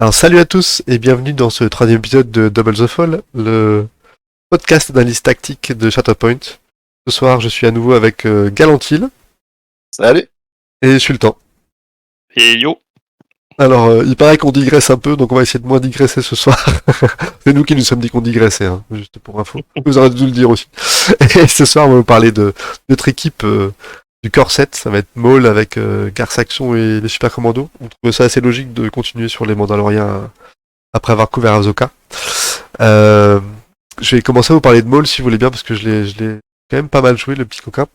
Alors salut à tous et bienvenue dans ce troisième épisode de Double the Fall, le podcast d'analyse tactique de Shatterpoint. Ce soir je suis à nouveau avec Galantil Salut. et Sultan. Et yo. Alors il paraît qu'on digresse un peu, donc on va essayer de moins digresser ce soir. C'est nous qui nous sommes dit qu'on digressait, hein, juste pour info. Vous aurez dû le dire aussi. Et ce soir on va vous parler de notre équipe du Core 7, ça va être Maul avec Garce Action et les Super Commandos. On trouve ça assez logique de continuer sur les Mandaloriens après avoir couvert Ahsoka. Je vais commencer à vous parler de Maul si vous voulez bien, parce que je l'ai quand même pas mal joué, le petit coquin.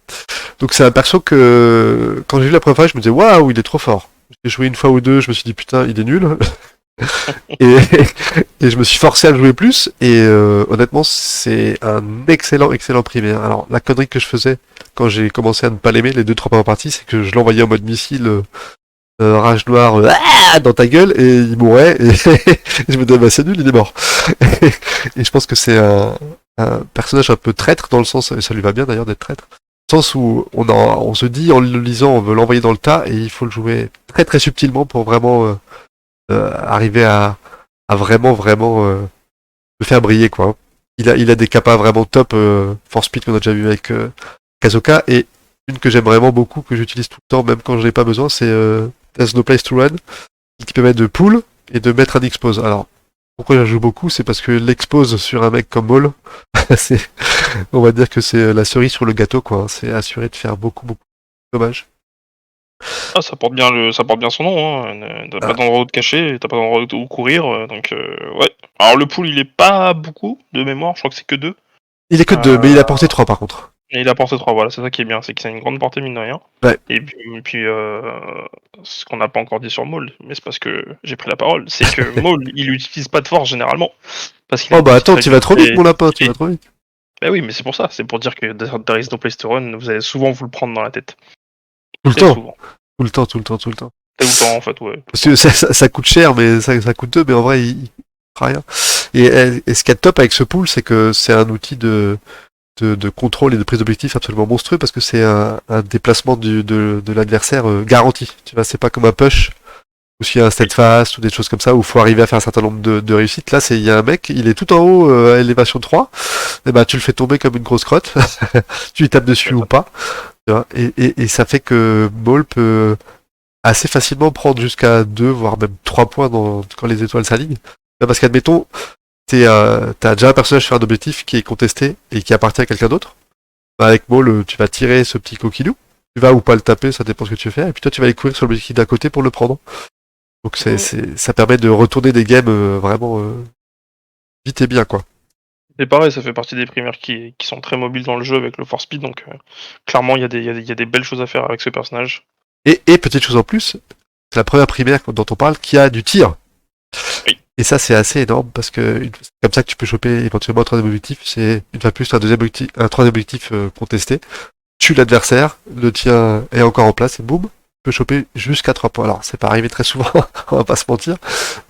Donc c'est un perso que, quand j'ai vu la première fois, je me disais waouh, il est trop fort. J'ai joué une fois ou deux, je me suis dit putain, il est nul. et, et je me suis forcé à le jouer plus, et honnêtement, c'est un excellent primaire. Alors la connerie que je faisais quand j'ai commencé à ne pas l'aimer, les 2-3 premières parties, c'est que je l'envoyais en mode missile, rage noire, dans ta gueule, et il mourait, et je me disais bah c'est nul, il est mort. Et je pense que c'est un personnage un peu traître, dans le sens, et ça lui va bien d'ailleurs d'être traître, dans le sens où on se dit en le lisant, on veut l'envoyer dans le tas, et il faut le jouer très subtilement pour vraiment arriver à vraiment le faire briller, quoi. Il a des capas vraiment top, Force Speed qu'on a déjà vu avec Ahsoka, et une que j'aime vraiment beaucoup, que j'utilise tout le temps, même quand je n'ai pas besoin, c'est There's No Place to Run, qui permet de pull et de mettre un expose. Alors, pourquoi je joue beaucoup, c'est parce que l'expose sur un mec comme Maul, c'est, on va dire que c'est la cerise sur le gâteau, quoi. C'est assuré de faire beaucoup de dommages. Ah, ça porte bien son nom, hein. T'as pas d'endroit où te cacher, t'as pas d'endroit où courir, donc ouais. Alors le pool il est pas beaucoup de mémoire, je crois que c'est que 2. Il est que 2, mais il a porté 3 par contre. Et il a porté 3, voilà, c'est ça qui est bien, c'est que c'est une grande portée mine de rien. Ouais. Et puis ce qu'on n'a pas encore dit sur Maul, mais c'est parce que j'ai pris la parole, c'est que Maul il utilise pas de force généralement. Parce qu'il Oh bah attends, tu vas trop vite mon lapin, tu vas trop vite. Bah oui, mais c'est pour ça, c'est pour dire que There is no place to run, vous allez souvent vous le prendre dans la tête. Tout le temps. Souvent. Tout le temps. Tout le temps en fait, ouais. Parce que ça coûte cher, mais ça coûte 2, mais en vrai, il fera rien. Et ce qui est top avec ce pool, c'est que c'est un outil de contrôle et de prise d'objectif absolument monstrueux, parce que c'est un déplacement de l'adversaire garanti. Tu vois, c'est pas comme un push, ou s'il y a un steadfast, ou des choses comme ça, où il faut arriver à faire un certain nombre de réussites. Là, il y a un mec, il est tout en haut, à élévation 3, et bah tu le fais tomber comme une grosse crotte, tu lui tapes dessus ou pas. Tu vois, et ça fait que Maul peut assez facilement prendre jusqu'à 2, voire même 3 points quand les étoiles s'alignent. Parce qu'admettons, t'as déjà un personnage sur un objectif qui est contesté et qui appartient à quelqu'un d'autre. Bah, avec Maul, tu vas tirer ce petit coquillou, tu vas ou pas le taper, ça dépend ce que tu veux faire, et puis toi tu vas aller courir sur l'objectif d'à côté pour le prendre. Donc ça permet de retourner des games vraiment vite et bien, quoi. Et pareil, ça fait partie des primaires qui sont très mobiles dans le jeu avec le Force Speed, donc clairement il y a des belles choses à faire avec ce personnage. Et petite chose en plus, c'est la première primaire dont on parle qui a du tir. Oui. Et ça c'est assez énorme, parce que c'est comme ça que tu peux choper éventuellement un troisième objectif, c'est une fois de plus un troisième objectif contesté. Tue l'adversaire, le tien est encore en place et boum, tu peux choper jusqu'à 3 points. Alors c'est pas arrivé très souvent, on va pas se mentir,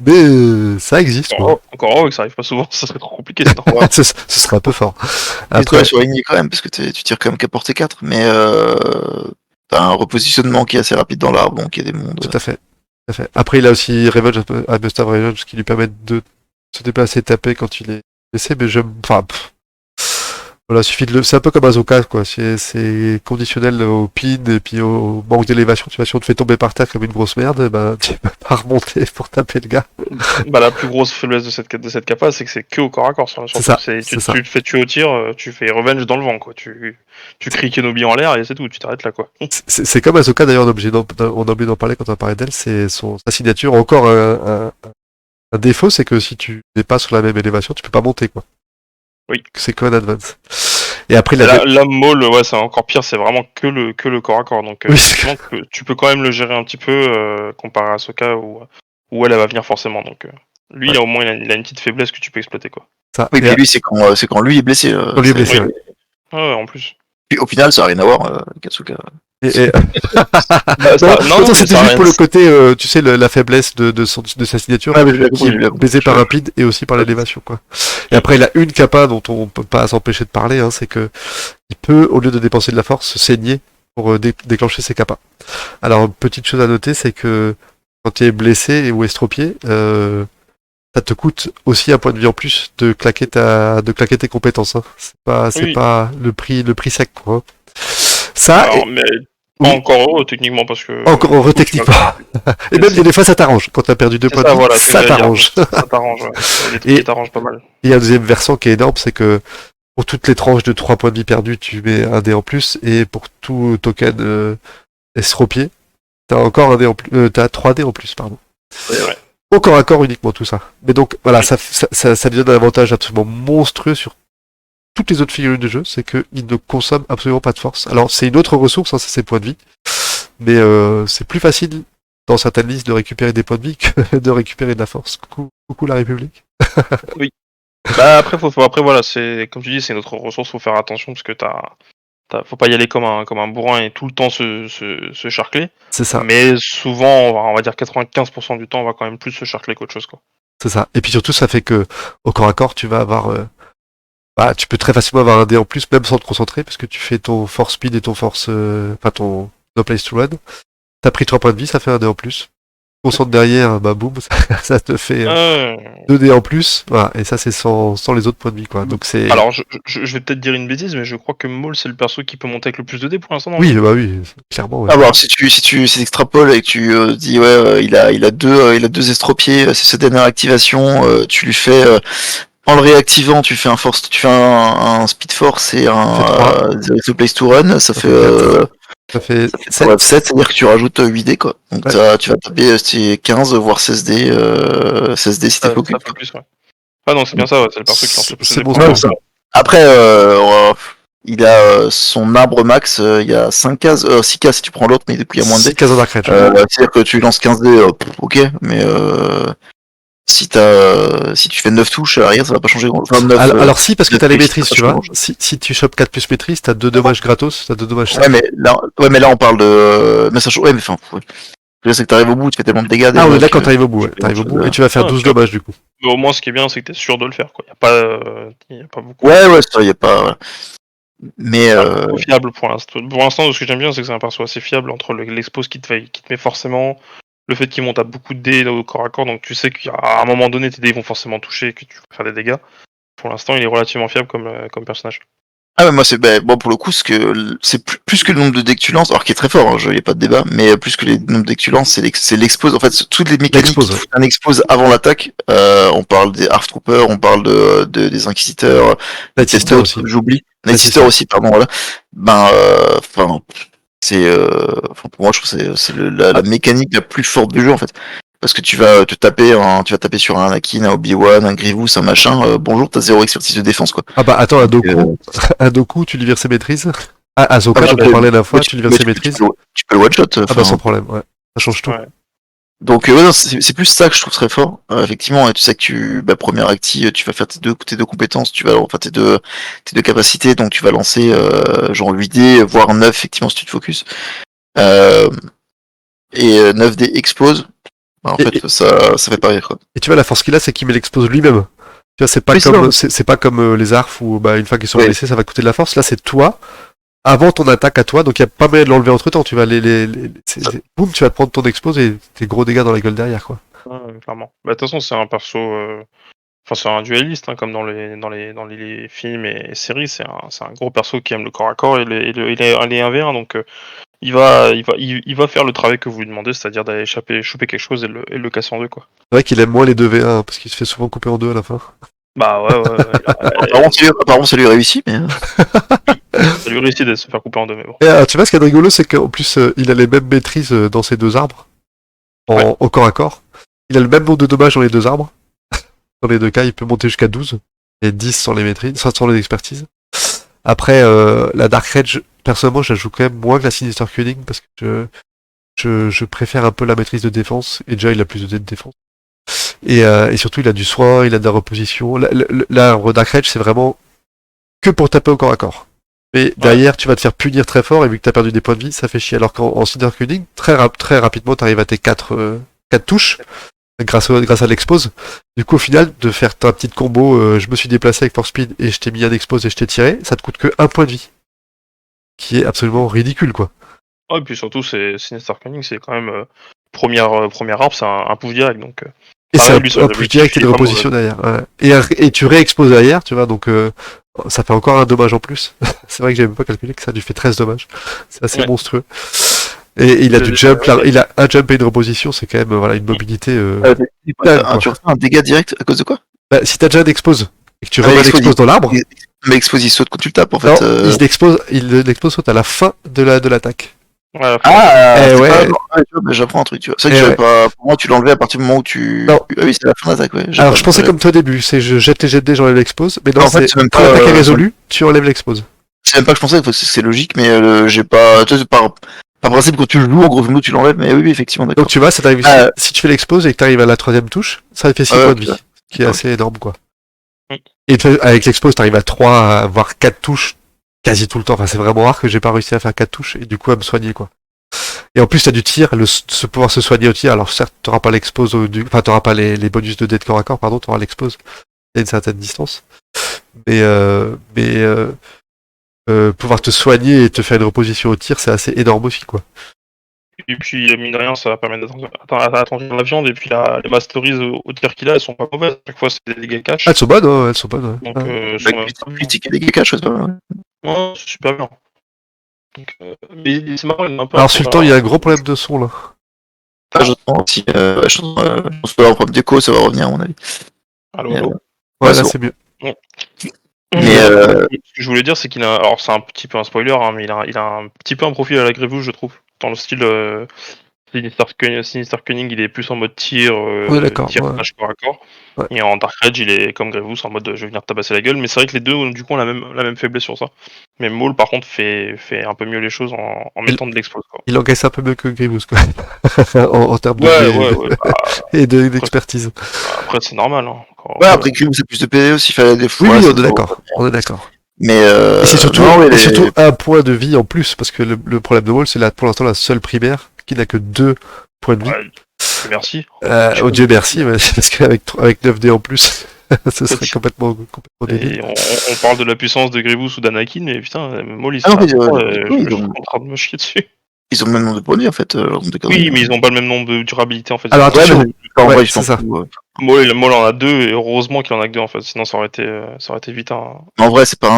mais ça existe. Encore heureux que ça arrive pas souvent, ça serait trop compliqué sinon. ce serait un peu fort. Après, sur ligne quand même, parce que tu tires quand même qu'à portée 4, mais t'as un repositionnement qui est assez rapide dans l'arbre, donc il y a des mondes. Tout à fait. Après, il a aussi Revenge, Buster Revenge, qui lui permet de se déplacer et taper quand il est blessé, mais voilà, suffit c'est un peu comme Ahsoka, quoi. C'est conditionnel au pin et puis au manque d'élévation. Tu vois, si on te fait tomber par terre comme une grosse merde, ben, tu peux pas remonter pour taper le gars. Bah, la plus grosse faiblesse de cette capa, c'est que c'est que au corps à corps. Tu te fais tuer au tir, tu fais Revenge dans le vent, quoi. Tu cries Kenobi en l'air et c'est tout, tu t'arrêtes là, quoi. C'est comme Ahsoka, d'ailleurs, on a oublié d'en parler quand on a parlé d'elle, c'est sa signature. Encore un défaut, c'est que si tu n'es pas sur la même élévation, tu peux pas monter, quoi. Oui. C'est qu'un advance. Et après, la Maul, ouais, c'est encore pire, c'est vraiment que le corps à corps. Donc, oui. tu peux quand même le gérer un petit peu, comparé à Ahsoka où elle va venir forcément. Donc, lui, ouais. il a au moins il a une petite faiblesse que tu peux exploiter, quoi. Ça. Oui, puis lui, c'est quand lui est blessé. Quand lui est blessé, oui. Ouais, en plus. Puis au final, ça n'a rien à voir avec Ahsoka. Non, c'était juste pour le côté, tu sais, la faiblesse de sa signature, qui est baisée par rapide et aussi par l'élévation, quoi. Et après, il a une capa dont on peut pas s'empêcher de parler, hein, c'est que il peut, au lieu de dépenser de la force, se saigner pour déclencher ses capas. Alors, petite chose à noter, c'est que quand tu es blessé ou estropié, ça te coûte aussi un point de vie en plus de claquer tes compétences. Hein. C'est Oui. pas le prix sec, quoi. Ça, Alors, mais pas oui. encore heureux techniquement parce que. Encore heureux du coup, tu vas- techniquement. Et même, il y a des fois, ça t'arrange. Quand t'as perdu 2 C'est points de ça, vie, voilà, ça t'arrange. ça t'arrange, ouais. Il y a des trucs Et- qui t'arrangent pas mal. Il y a un deuxième versant qui est énorme, c'est que pour toutes les tranches de 3 points de vie perdus, tu mets un dé en plus, et pour tout token estropié, t'as encore un dé en plus, t'as 3 dés en plus, pardon. Ouais, ouais. Au corps à corps uniquement tout ça. Mais donc voilà, ça lui donne un avantage absolument monstrueux sur toutes les autres figurines de jeu, c'est qu'ils ne consomment absolument pas de force. Alors c'est une autre ressource, hein, c'est ses points de vie, mais c'est plus facile dans certaines listes de récupérer des points de vie que de récupérer de la force. Coucou la République. Bah après, après voilà, c'est comme tu dis, c'est notre ressource, faut faire attention parce que faut pas y aller comme un bourrin et tout le temps se charcler. C'est ça, Mais souvent, on va dire 95% du temps, on va quand même plus se charcler qu'autre chose, quoi. c'est ça. Et puis surtout, ça fait que au corps à corps, tu vas avoir, tu peux très facilement avoir un dé en plus, même sans te concentrer, parce que tu fais ton force speed et ton force, ton no place to run. T'as pris 3 points de vie, ça fait un dé en plus. Concentre derrière, bah boum, ça te fait 2 dés en plus. Voilà, et ça c'est sans les autres points de vie, quoi. Donc c'est. Alors, je vais peut-être dire une bêtise, mais je crois que Maul c'est le perso qui peut monter avec le plus de dés pour l'instant. Oui, bah oui, clairement. Ouais. Ah, alors si tu extrapoles et que tu dis ouais, il a deux estropiés, c'est sa dernière activation, tu lui fais en le réactivant, tu fais un speed force et un the place to run, ça fait Ça fait 7, c'est-à-dire que tu rajoutes 8 dés quoi. Donc Ouais. tu vas taper 15 voire 16 dés, 16 dés si t'es focus. Ça fait plus, ouais. Ah non, c'est bien ça, ouais, c'est le perso qui lance le plus de C'est dés bon, pour ça. l'instant. Après, il a son arbre max, il y a 5 cases, 6 cases si tu prends l'autre, mais du coup il y a moins de dés. 6 cases en Dark Rage. C'est-à-dire que tu lances 15 dés, ok, mais si tu fais 9 touches à l'arrière, ça va pas changer grand chose. Alors si, parce que t'as les maîtrises, tu vois. change. Si tu chopes 4 plus maîtrise, t'as 2 dommages gratos, t'as 2 dommages sacs. Ouais, mais là on parle de. Mais ça change. Ouais, mais enfin. Ouais. Le c'est que t'arrives au bout, tu fais tellement de dégâts. Ah, on déjà est d'accord, que- t'arrives au bout, ouais. T'arrives au bout, et tu vas faire Ah, 12 tu vois. dommages du coup. Mais au moins, ce qui est bien, c'est que t'es sûr de le faire, quoi. Y a pas beaucoup. Ouais, ça y a pas. Ouais. Mais. C'est un perso fiable pour l'instant. Pour l'instant, ce que j'aime bien, c'est que c'est un perso assez fiable entre l'expose qui te met forcément, le fait qu'il monte à beaucoup de dés au corps à corps, donc tu sais qu'à un moment donné, tes dés vont forcément toucher et que tu vas faire des dégâts. Pour l'instant, il est relativement fiable comme personnage. Ah, mais moi, bon, pour le coup, c'est plus que le nombre de dés que tu lances, alors qui est très fort, il n'y a pas de débat, mais plus que les nombres de dés que tu lances, c'est l'expose. En fait, toutes les mécaniques L'expose, qui ouais. foutent un expose avant l'attaque, on parle des Half Troopers, on parle des Inquisiteurs, des Night Sister Testeurs, aussi. j'oublie. Night Night Sister Sister. aussi, pardon, voilà. Pour moi, je trouve que c'est la mécanique la plus forte du jeu, en fait. Parce que tu vas taper sur un Anakin, un Obi-Wan, un Grievous, un machin, bonjour, t'as 0 expertise de défense, quoi. Ah bah attends, un Donc, Doku, un Doku, tu lui vires ses maîtrises. Ah, Ahsoka, Ah, dont mais- on parlait la fois, mais tu lui vires ses tu maîtrises. tu peux le one-shot. Ah bah sans problème, ouais. Ça change tout. Ouais. Donc non, c'est plus ça que je trouve très fort. Effectivement, tu sais que première acti, tu vas faire tes deux compétences, tes deux capacités, donc tu vas lancer genre 8 dés, voire 9 effectivement si tu te focus. Et 9 dés explose. Bah, en fait, ça fait pas rire quoi. Et tu vois, la force qu'il a, c'est qu'il met l'expose lui-même. Tu vois, c'est pas Oui, c'est comme, vrai. c'est pas comme les arfs où, bah, une fois qu'ils sont Oui. blessés, ça va coûter de la force. Là, c'est toi, avant ton attaque à toi, donc il y a pas moyen de l'enlever entre temps. Tu vas boum, tu vas te prendre ton expose et tes gros dégâts dans la gueule derrière, quoi. Ouais, clairement. Bah, de toute façon, c'est un perso. Enfin, c'est un dueliste, hein, comme dans les films et séries. C'est un gros perso qui aime le corps à corps et il est 1v1, donc il va faire le travail que vous lui demandez, c'est-à-dire d'aller choper quelque chose et le casser en deux, quoi. C'est vrai qu'il aime moins les 2v1 parce qu'il se fait souvent couper en deux à la fin. Bah ouais. Apparemment, ça lui réussit, mais. Ça lui réussit de se faire couper en deux, mais bon. Et, tu vois, ce qui est rigolo, c'est qu'en plus, il a les mêmes maîtrises dans ses deux arbres, au corps à corps. Il a le même nombre de dommages dans les deux arbres. Dans les deux cas, il peut monter jusqu'à 12 et 10 sans les maîtrises, sans les expertises. Après, la Dark Rage, personnellement, je la joue quand même moins que la Sinister Cunning parce que je préfère un peu la maîtrise de défense. Et déjà, il a plus de dés de défense. Et surtout, il a du soin, il a de la reposition. L'arbre Dark Rage, c'est vraiment que pour taper au corps à corps. Mais derrière, tu vas te faire punir très fort, et vu que tu as perdu des points de vie, ça fait chier. Alors qu'en Sinister Cunning, très rapidement, tu arrives à tes 4 touches, grâce à l'expose. Du coup, au final, de faire ta petite combo, je me suis déplacé avec Force Speed, et je t'ai mis un expose et je t'ai tiré, ça te coûte que 1 point de vie. Qui est absolument ridicule, quoi. Oh, et puis surtout, c'est Sinister Cunning, c'est quand même première arme, c'est un push direct. Donc, Et c'est pareil, lui, son un push direct et objectif, de il est pas reposition derrière. Ouais. Et tu réexposes derrière, tu vois, donc ça fait encore un dommage en plus. C'est vrai que j'avais même pas calculé que ça lui fait 13 dommages. C'est assez Ouais. monstrueux. Et il a du Le- jump, là, il a un jump et une reposition, c'est quand même voilà, une mobilité. Quoi. Tu refais un dégât direct à cause de quoi? Bah, si t'as déjà un expose et que tu Ah, mais l'exposes dans l'arbre, Mais expose, il saute quand tu le tapes en non, fait. il l'expose soit à la fin de l'attaque. Ouais, Ah, Eh c'est ouais. pas... ah, tu vois, bah, j'apprends un truc, tu vois. C'est vrai que Eh j'avais ouais. pas. Pour moi, tu l'enlevais à partir du moment où tu. Non. Ah oui, c'est la fin d'attaque, ouais. J'ai Alors pas- je pensais ouais. comme toi au début, c'est je jette les jets de dés, j'enlève l'expose, mais non, En fait, c'est c'est même quand pas, l'attaque est résolue, tu enlèves l'expose. C'est même pas que je pensais, parce que c'est logique, mais j'ai pas. Tu sais, par principe, quand tu le joues, en gros modo, tu l'enlèves, mais oui, effectivement, Donc d'accord. tu vois, ça t'arrive Ah, si tu fais l'expose et que t'arrives à la troisième touche, ça fait 6 ouais, points de vie, ouais. ce qui est Ouais. assez énorme quoi. Mm. Et avec l'expose, t'arrives à 3, voire 4 touches quasi tout le temps. Enfin, c'est vraiment rare que j'ai pas réussi à faire 4 touches et du coup à me soigner quoi. Et en plus, t'as du tir, pouvoir se soigner au tir. Alors certes, t'auras pas l'expose, enfin t'auras pas les bonus de dés de corps à corps, pardon, t'auras l'expose à une certaine distance. Mais pouvoir te soigner et te faire une reposition au tir, c'est assez énorme aussi quoi. Et puis, mine de rien, ça va permettre d'attendre la viande. Et puis, les masteries au tir qu'il a, elles sont pas mauvaises. À chaque fois, c'est des dégâts cash. Ah, elles sont bonnes, hein, elles sont bonnes. Ouais. Donc, Ah. elles Bah, sont critique et dégâts cash, ouais, c'est pas mal, ouais. ouais, c'est super bien. Donc, mais c'est marrant, il est un peu. Alors Sultan, il y a un gros problème de son là. Ah, j'entends aussi. Je pense que le problème d'écho, ça va revenir, à mon avis. Allô, Mais, allô. Ouais, Ouais, là c'est c'est mieux. Mais, Ce que je voulais dire, c'est qu'il a. Alors, c'est un petit peu un spoiler, hein, mais il a un petit peu un profil à la Grievous, je trouve. Dans le style Sinister Cunning, il est plus en mode tir, Ouais, d'accord. tir Ouais. flash corps à corps. Ouais. Et en Dark Rage, il est comme Grievous, en mode je vais venir te tabasser la gueule. Mais c'est vrai que les deux, du coup, ont la même faiblesse sur ça. Mais Maul, par contre, fait un peu mieux les choses en mettant de l'expose, quoi. Il encaisse un peu mieux que Grievous quoi. en termes de Ouais, dés ouais. Bah, et d'expertise. après, c'est normal. Hein. ouais, après, Grimm, c'est plus de PV aussi, il fallait des Oui, fois. oui, ça on est doit- d'accord. On est d'accord. Mais, Et c'est surtout, non, ouais, et surtout un point de vie en plus, parce que le problème de Wall, c'est pour l'instant la seule primaire qui n'a que 2 points de vie. Ouais, merci. Oh Dieu merci, mais parce qu'avec 9 dés en plus, ce serait complètement Et débile. on parle de la puissance de Grievous ou d'Anakin, mais putain, Maul, il Ah non, mais, je oui, suis en train de me chier dessus. ils ont le même nombre de points de vie, en fait. Oui, mais ils ont pas le même nombre de durabilité en fait. Alors Ouais, attention, mais en ouais, vrai, ils c'est s'en ça. foutent. Maul en a 2 et heureusement qu'il en a que 2 en fait, sinon ça aurait été vite un. En vrai, c'est pas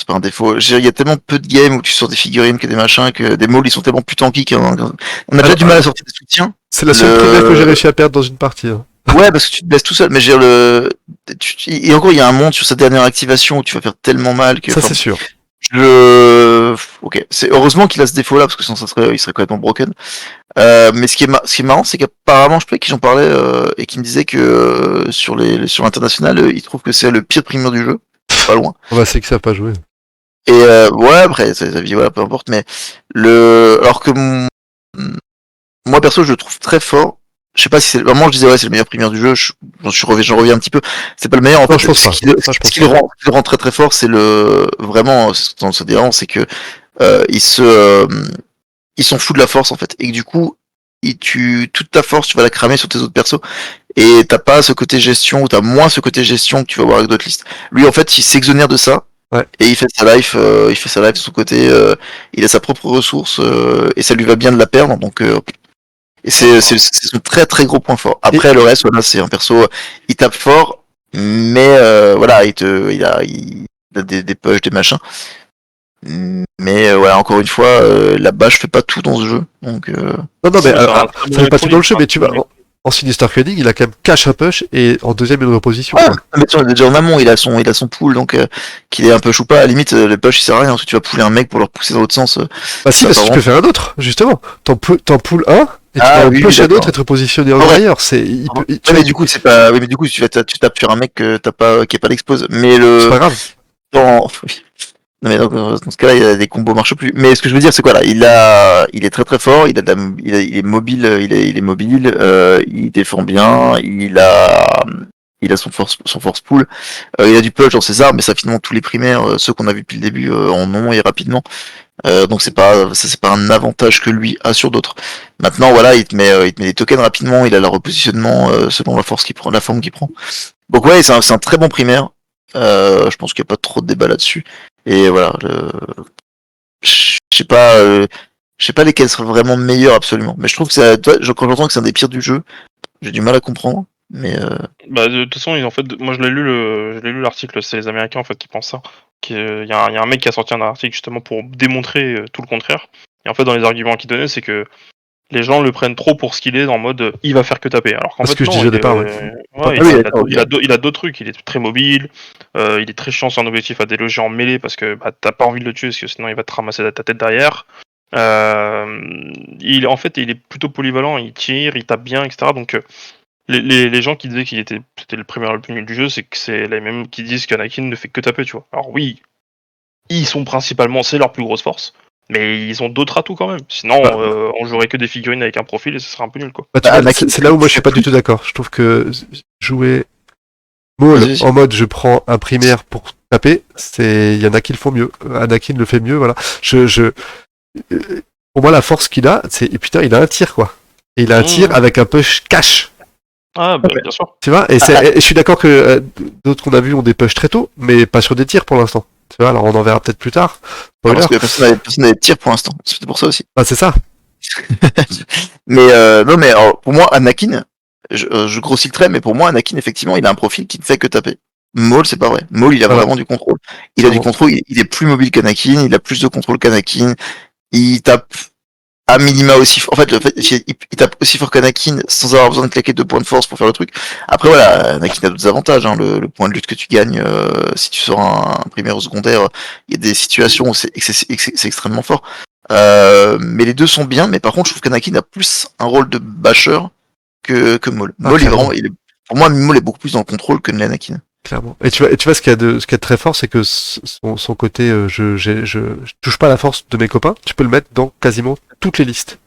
un défaut. Il y a tellement peu de games où tu sors des figurines que des machins, que des molds, ils sont tellement plus tanky qu'on on a déjà du mal à sortir des soutiens. C'est la seule primaire que j'ai réussi à perdre dans une partie. Hein. Ouais, parce que tu te blesses tout seul, mais j'ai et encore, il y a un monde sur sa dernière activation où tu vas faire tellement mal que. Ça c'est sûr. Ok, c'est heureusement qu'il a ce défaut-là, parce que sinon il serait complètement broken. Mais ce qui est marrant, c'est qu'apparemment, je sais pas qui j'en parlais, et qui me disait que sur l'international, il trouve que c'est le pire primeur du jeu. Pas loin. On va c'est que ça a pas joué. Et ouais, après, c'est sa vie, voilà, peu importe, mais alors que moi perso, je le trouve très fort. Je sais pas si c'est vraiment, je disais ouais, c'est le meilleur primeur du jeu. J'en reviens un petit peu. C'est pas le meilleur en Non, fait. je pense pas. Ce qui le rend très très fort, c'est vraiment, dans ce déran, c'est que il s'en fout de la force en fait, et que du coup, toute ta force, tu vas la cramer sur tes autres persos. Et t'as pas ce côté gestion, ou t'as moins ce côté gestion que tu vas voir avec d'autres listes. Lui, en fait, il s'exonère de ça. Ouais. Et il fait sa life de son côté. Il a sa propre ressource et ça lui va bien de la perdre. Donc, et c'est son très très gros point fort. Après, le reste, voilà, c'est un perso. Il tape fort, mais voilà, il a des push, des machins. Mais ouais, encore une fois, la bâche fait pas tout dans ce jeu. Donc, Non, mais C'est un ça très fait bon pas tout dans le jeu, mais tu vas. électronique. En Sinister Cunning, il a quand même cash un push et en deuxième une reposition. ouais, Quoi. mais tu vois, déjà en amont, il a son pool, donc qu'il est un peu choupa. À la limite, le push il sert à rien, parce que tu vas pouler un mec pour le repousser dans l'autre sens. Bah si, parce que tu peux faire un autre, justement. T'en poules un et tu vas en oui, push un d'accord. autre et te repositionner Ouais. ailleurs. Tu Ouais, vois, mais du coup, c'est pas. Oui, mais du coup, tu tapes sur un mec que qui est pas l'expose. Mais c'est pas grave. dans... Non, mais dans ce cas-là, il y a des combos marchent plus. Mais ce que je veux dire, c'est quoi là? Il est très très fort. Il est mobile. Il est mobile. Il défend bien. Il a son force pool. Il a du punch dans ses armes, mais ça finalement tous les primaires, ceux qu'on a vu depuis le début, en ont et rapidement. Donc c'est pas un avantage que lui a sur d'autres. Maintenant voilà, il te met des tokens rapidement, il a le repositionnement selon la force qu'il prend, la forme qu'il prend. Donc ouais, c'est un très bon primaire. Je pense qu'il n'y a pas trop de débat là-dessus. Et voilà, je sais pas, Je sais pas lesquels seraient vraiment meilleurs absolument. Mais je trouve que quand j'entends que c'est un des pires du jeu, j'ai du mal à comprendre. Mais Bah, de toute façon, en fait, moi je l'ai lu l'article, c'est les Américains en fait qui pensent ça. Il y a un mec qui a sorti un article justement pour démontrer tout le contraire. Et en fait, dans les arguments qu'il donnait, c'est que les gens le prennent trop pour ce qu'il est, en mode il va faire que taper. Alors qu'en C'est ce fait, que je non, disais au départ, ouais. il a d'autres trucs. Il est très mobile, il est très chiant sur un objectif à déloger en mêlée parce que t'as pas envie de le tuer parce que sinon il va te ramasser ta tête derrière. En fait, il est plutôt polyvalent, il tire, il tape bien, etc. Donc les gens qui disaient c'était le premier le plus nul du jeu, c'est que c'est les mêmes qui disent qu'Anakin ne fait que taper, tu vois. Alors oui, ils sont principalement, c'est leur plus grosse force, mais ils ont d'autres atouts quand même. Sinon, on jouerait que des figurines avec un profil et ce serait un peu nul, quoi. Bah, tu vois, c'est là où moi je suis pas du tout d'accord. Je trouve que jouer Maul Vas-y. en mode je prends un primaire pour taper, il y en a qui le font mieux. Anakin le fait mieux, voilà. Pour moi la force qu'il a, c'est et putain il a un tir quoi. Et il a un tir avec un push cash. Ah bah bien sûr. Tu vois, et je suis d'accord que d'autres qu'on a vus ont des push très tôt, mais pas sur des tirs pour l'instant. Tu vois, alors on en verra peut-être plus tard. parce que personne n'a de tir pour l'instant. C'est pour ça aussi. Ah c'est ça. Mais non, mais alors, pour moi, Anakin, je grossis le trait, mais pour moi, Anakin, effectivement, il a un profil qui ne fait que taper. Maul, c'est pas vrai. Maul, il a vraiment du contrôle. Il a du contrôle, il est plus mobile qu'Anakin, il a plus de contrôle qu'Anakin, il tape à minima aussi fort. En fait, il tape aussi fort qu'Anakin sans avoir besoin de claquer 2 points de force pour faire le truc. Après, voilà, Anakin a d'autres avantages, hein, le point de lutte que tu gagnes, si tu sors un primaire ou secondaire, il y a des situations où c'est extrêmement fort. Mais les deux sont bien, mais par contre, je trouve qu'Anakin a plus un rôle de basher que Maul. Maul est vraiment, pour moi, Maul est beaucoup plus dans le contrôle que l'Anakin. Clairement. Et tu vois ce qu'il y a de très fort, c'est que son côté, je touche pas à la force de mes copains. Tu peux le mettre dans quasiment toutes les listes.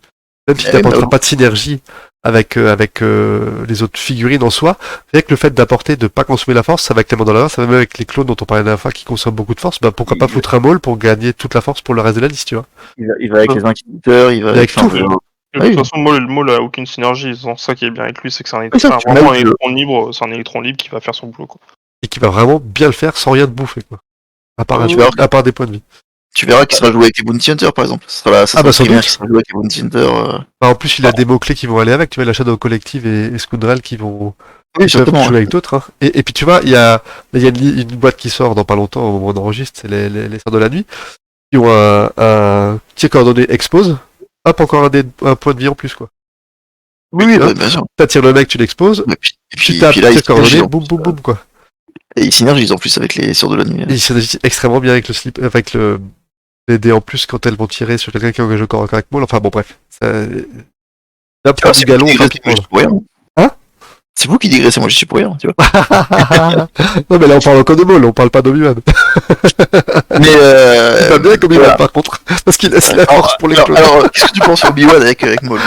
Même si t'apporteras pas de synergie avec les autres figurines en soi, avec le fait d'apporter, de pas consommer la force, ça va avec les Mandaloriens, ça va même avec les clones dont on parlait la dernière fois qui consomment beaucoup de force, bah pourquoi pas foutre un Maul pour gagner toute la force pour le reste de la liste, tu vois. Il va avec les inquisiteurs, il va avec tout. De toute façon, Maul a aucune synergie. Ça qui est bien avec lui, c'est que c'est vraiment un électron libre. C'est un électron libre qui va faire son boulot, quoi. Et qui va vraiment bien le faire sans rien de bouffer, quoi. À part des points de vie. Tu verras qu'il sera joué avec les Bounty Hunters, par exemple. Ça sera sans doute. Qui sera joué avec les Bounty Hunters. Bah, en plus, il a des mots-clés qui vont aller avec. Tu vois, la Shadow Collective et Scoundrel qui vont peuvent jouer avec d'autres. Hein. Et puis, tu vois, il y a une boîte qui sort dans pas longtemps au moment où on enregistre, c'est les Sœurs de la Nuit, qui ont un tir coordonné expose. Hop, encore un point de vie en plus, quoi. Oui, bien sûr. T'attires le mec, tu l'exposes. Et puis là, tir coordonné, boum, boum, boum, quoi. Et ils synergisent en plus avec les Sœurs de la Nuit. Et ils synergisent extrêmement bien avec le slip, avec les dés en plus quand elles vont tirer sur quelqu'un qui engage au corps à corps avec Maul. Enfin bon, bref. D'un point du galon, rapidement. Hein? C'est vous qui digressez, moi je suis pour rien, tu vois. Non, mais là on parle encore de Maul, on parle pas d'Obi-Wan. Mais il va bien avec Obi-Wan par contre, parce qu'il laisse la force pour les clones. Alors, qu'est-ce que tu penses sur Obi-Wan avec Maul?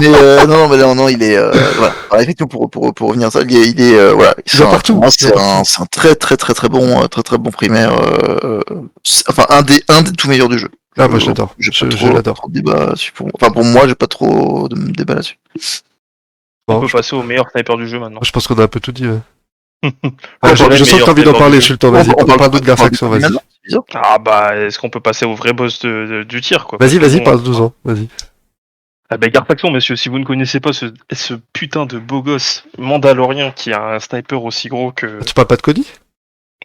Mais non, il est voilà. Alors, effectivement, pour revenir à ça, il est voilà. C'est un très bon primaire. Enfin, un des tout meilleurs du jeu. Ah, moi je l'adore. Je l'adore. Enfin, pour moi, j'ai pas trop de débat là-dessus. On peut passer au meilleur sniper du jeu maintenant. Je pense qu'on a un peu tout dit. Ouais. Je sens que t'as envie d'en parler, je suis le temps. Vas-y, on parle pas d'autres Gar Saxon, vas-y. Ah bah, est-ce qu'on peut passer au vrai boss du tir, quoi? Vas-y, parle 12 ans, vas-y. Ah bah, Gar Saxon, messieurs, si vous ne connaissez pas ce putain de beau gosse mandalorien qui a un sniper aussi gros que... Tu parles pas de Cody?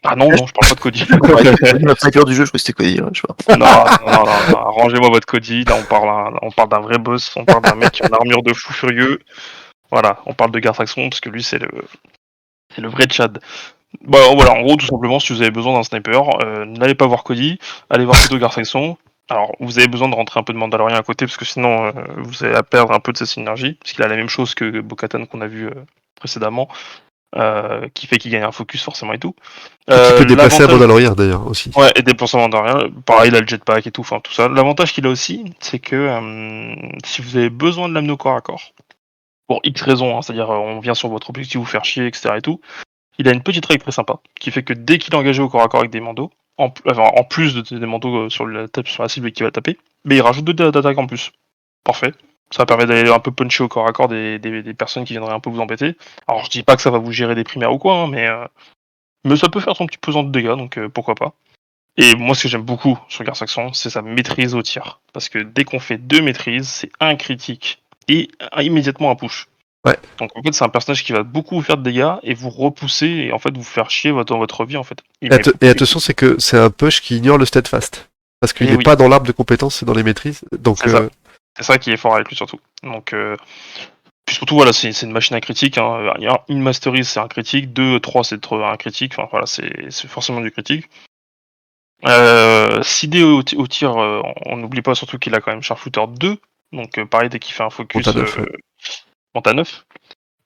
Ah non, je parle pas de Cody. Le sniper du jeu, je crois que c'était Cody, je sais pas. Non, arrangez-moi votre Cody, là on parle d'un vrai boss, on parle d'un mec qui a une armure de fou furieux. Voilà, on parle de Gar Saxon parce que lui c'est le vrai Tchad. Bah voilà, en gros, tout simplement, si vous avez besoin d'un sniper, n'allez pas voir Cody, allez voir plutôt Gar Saxon. Alors, vous avez besoin de rentrer un peu de Mandalorian à côté, parce que sinon, vous allez perdre un peu de sa synergie, parce qu'il a la même chose que Bo-Katan qu'on a vu précédemment, qui fait qu'il gagne un focus forcément et tout. Qui peut déplacer à Mandalorian d'ailleurs aussi. Ouais, et déplacer à Mandalorian. Pareil, il a le jetpack et tout, enfin tout ça. L'avantage qu'il a aussi, c'est que si vous avez besoin de l'amener au corps à corps, pour X raisons, hein, c'est-à-dire on vient sur votre objectif vous faire chier, etc. et tout, il a une petite règle très sympa, qui fait que dès qu'il est engagé au corps à corps avec des mandos, en plus des mandos sur la cible qui va taper, mais il rajoute 2 d'attaque en plus. Parfait. Ça permet d'aller un peu puncher au corps à corps des personnes qui viendraient un peu vous embêter. Alors je dis pas que ça va vous gérer des primaires ou quoi, hein, mais ça peut faire son petit pesant de dégâts, donc pourquoi pas. Et moi, ce que j'aime beaucoup sur Garde Saxon, c'est sa maîtrise au tir. Parce que dès qu'on fait 2 maîtrises, c'est un critique et immédiatement un push. Ouais. Donc en fait, c'est un personnage qui va beaucoup vous faire de dégâts et vous repousser et en fait vous faire chier dans votre vie en fait. Et attention, c'est que c'est un push qui ignore le steadfast. Parce qu'il Eh n'est oui. pas dans l'arbre de compétences, c'est dans les maîtrises. Donc, C'est ça. C'est ça qui est fort avec lui surtout. Donc puis surtout voilà, c'est une machine à critique. Hein. Il y a une masterise, c'est un critique. 2, 3, c'est un critique. Enfin voilà, c'est forcément du critique. 6D au tir, on n'oublie pas surtout qu'il a quand même Sharpshooter 2. Donc pareil, dès qu'il fait un focus, monte à 9.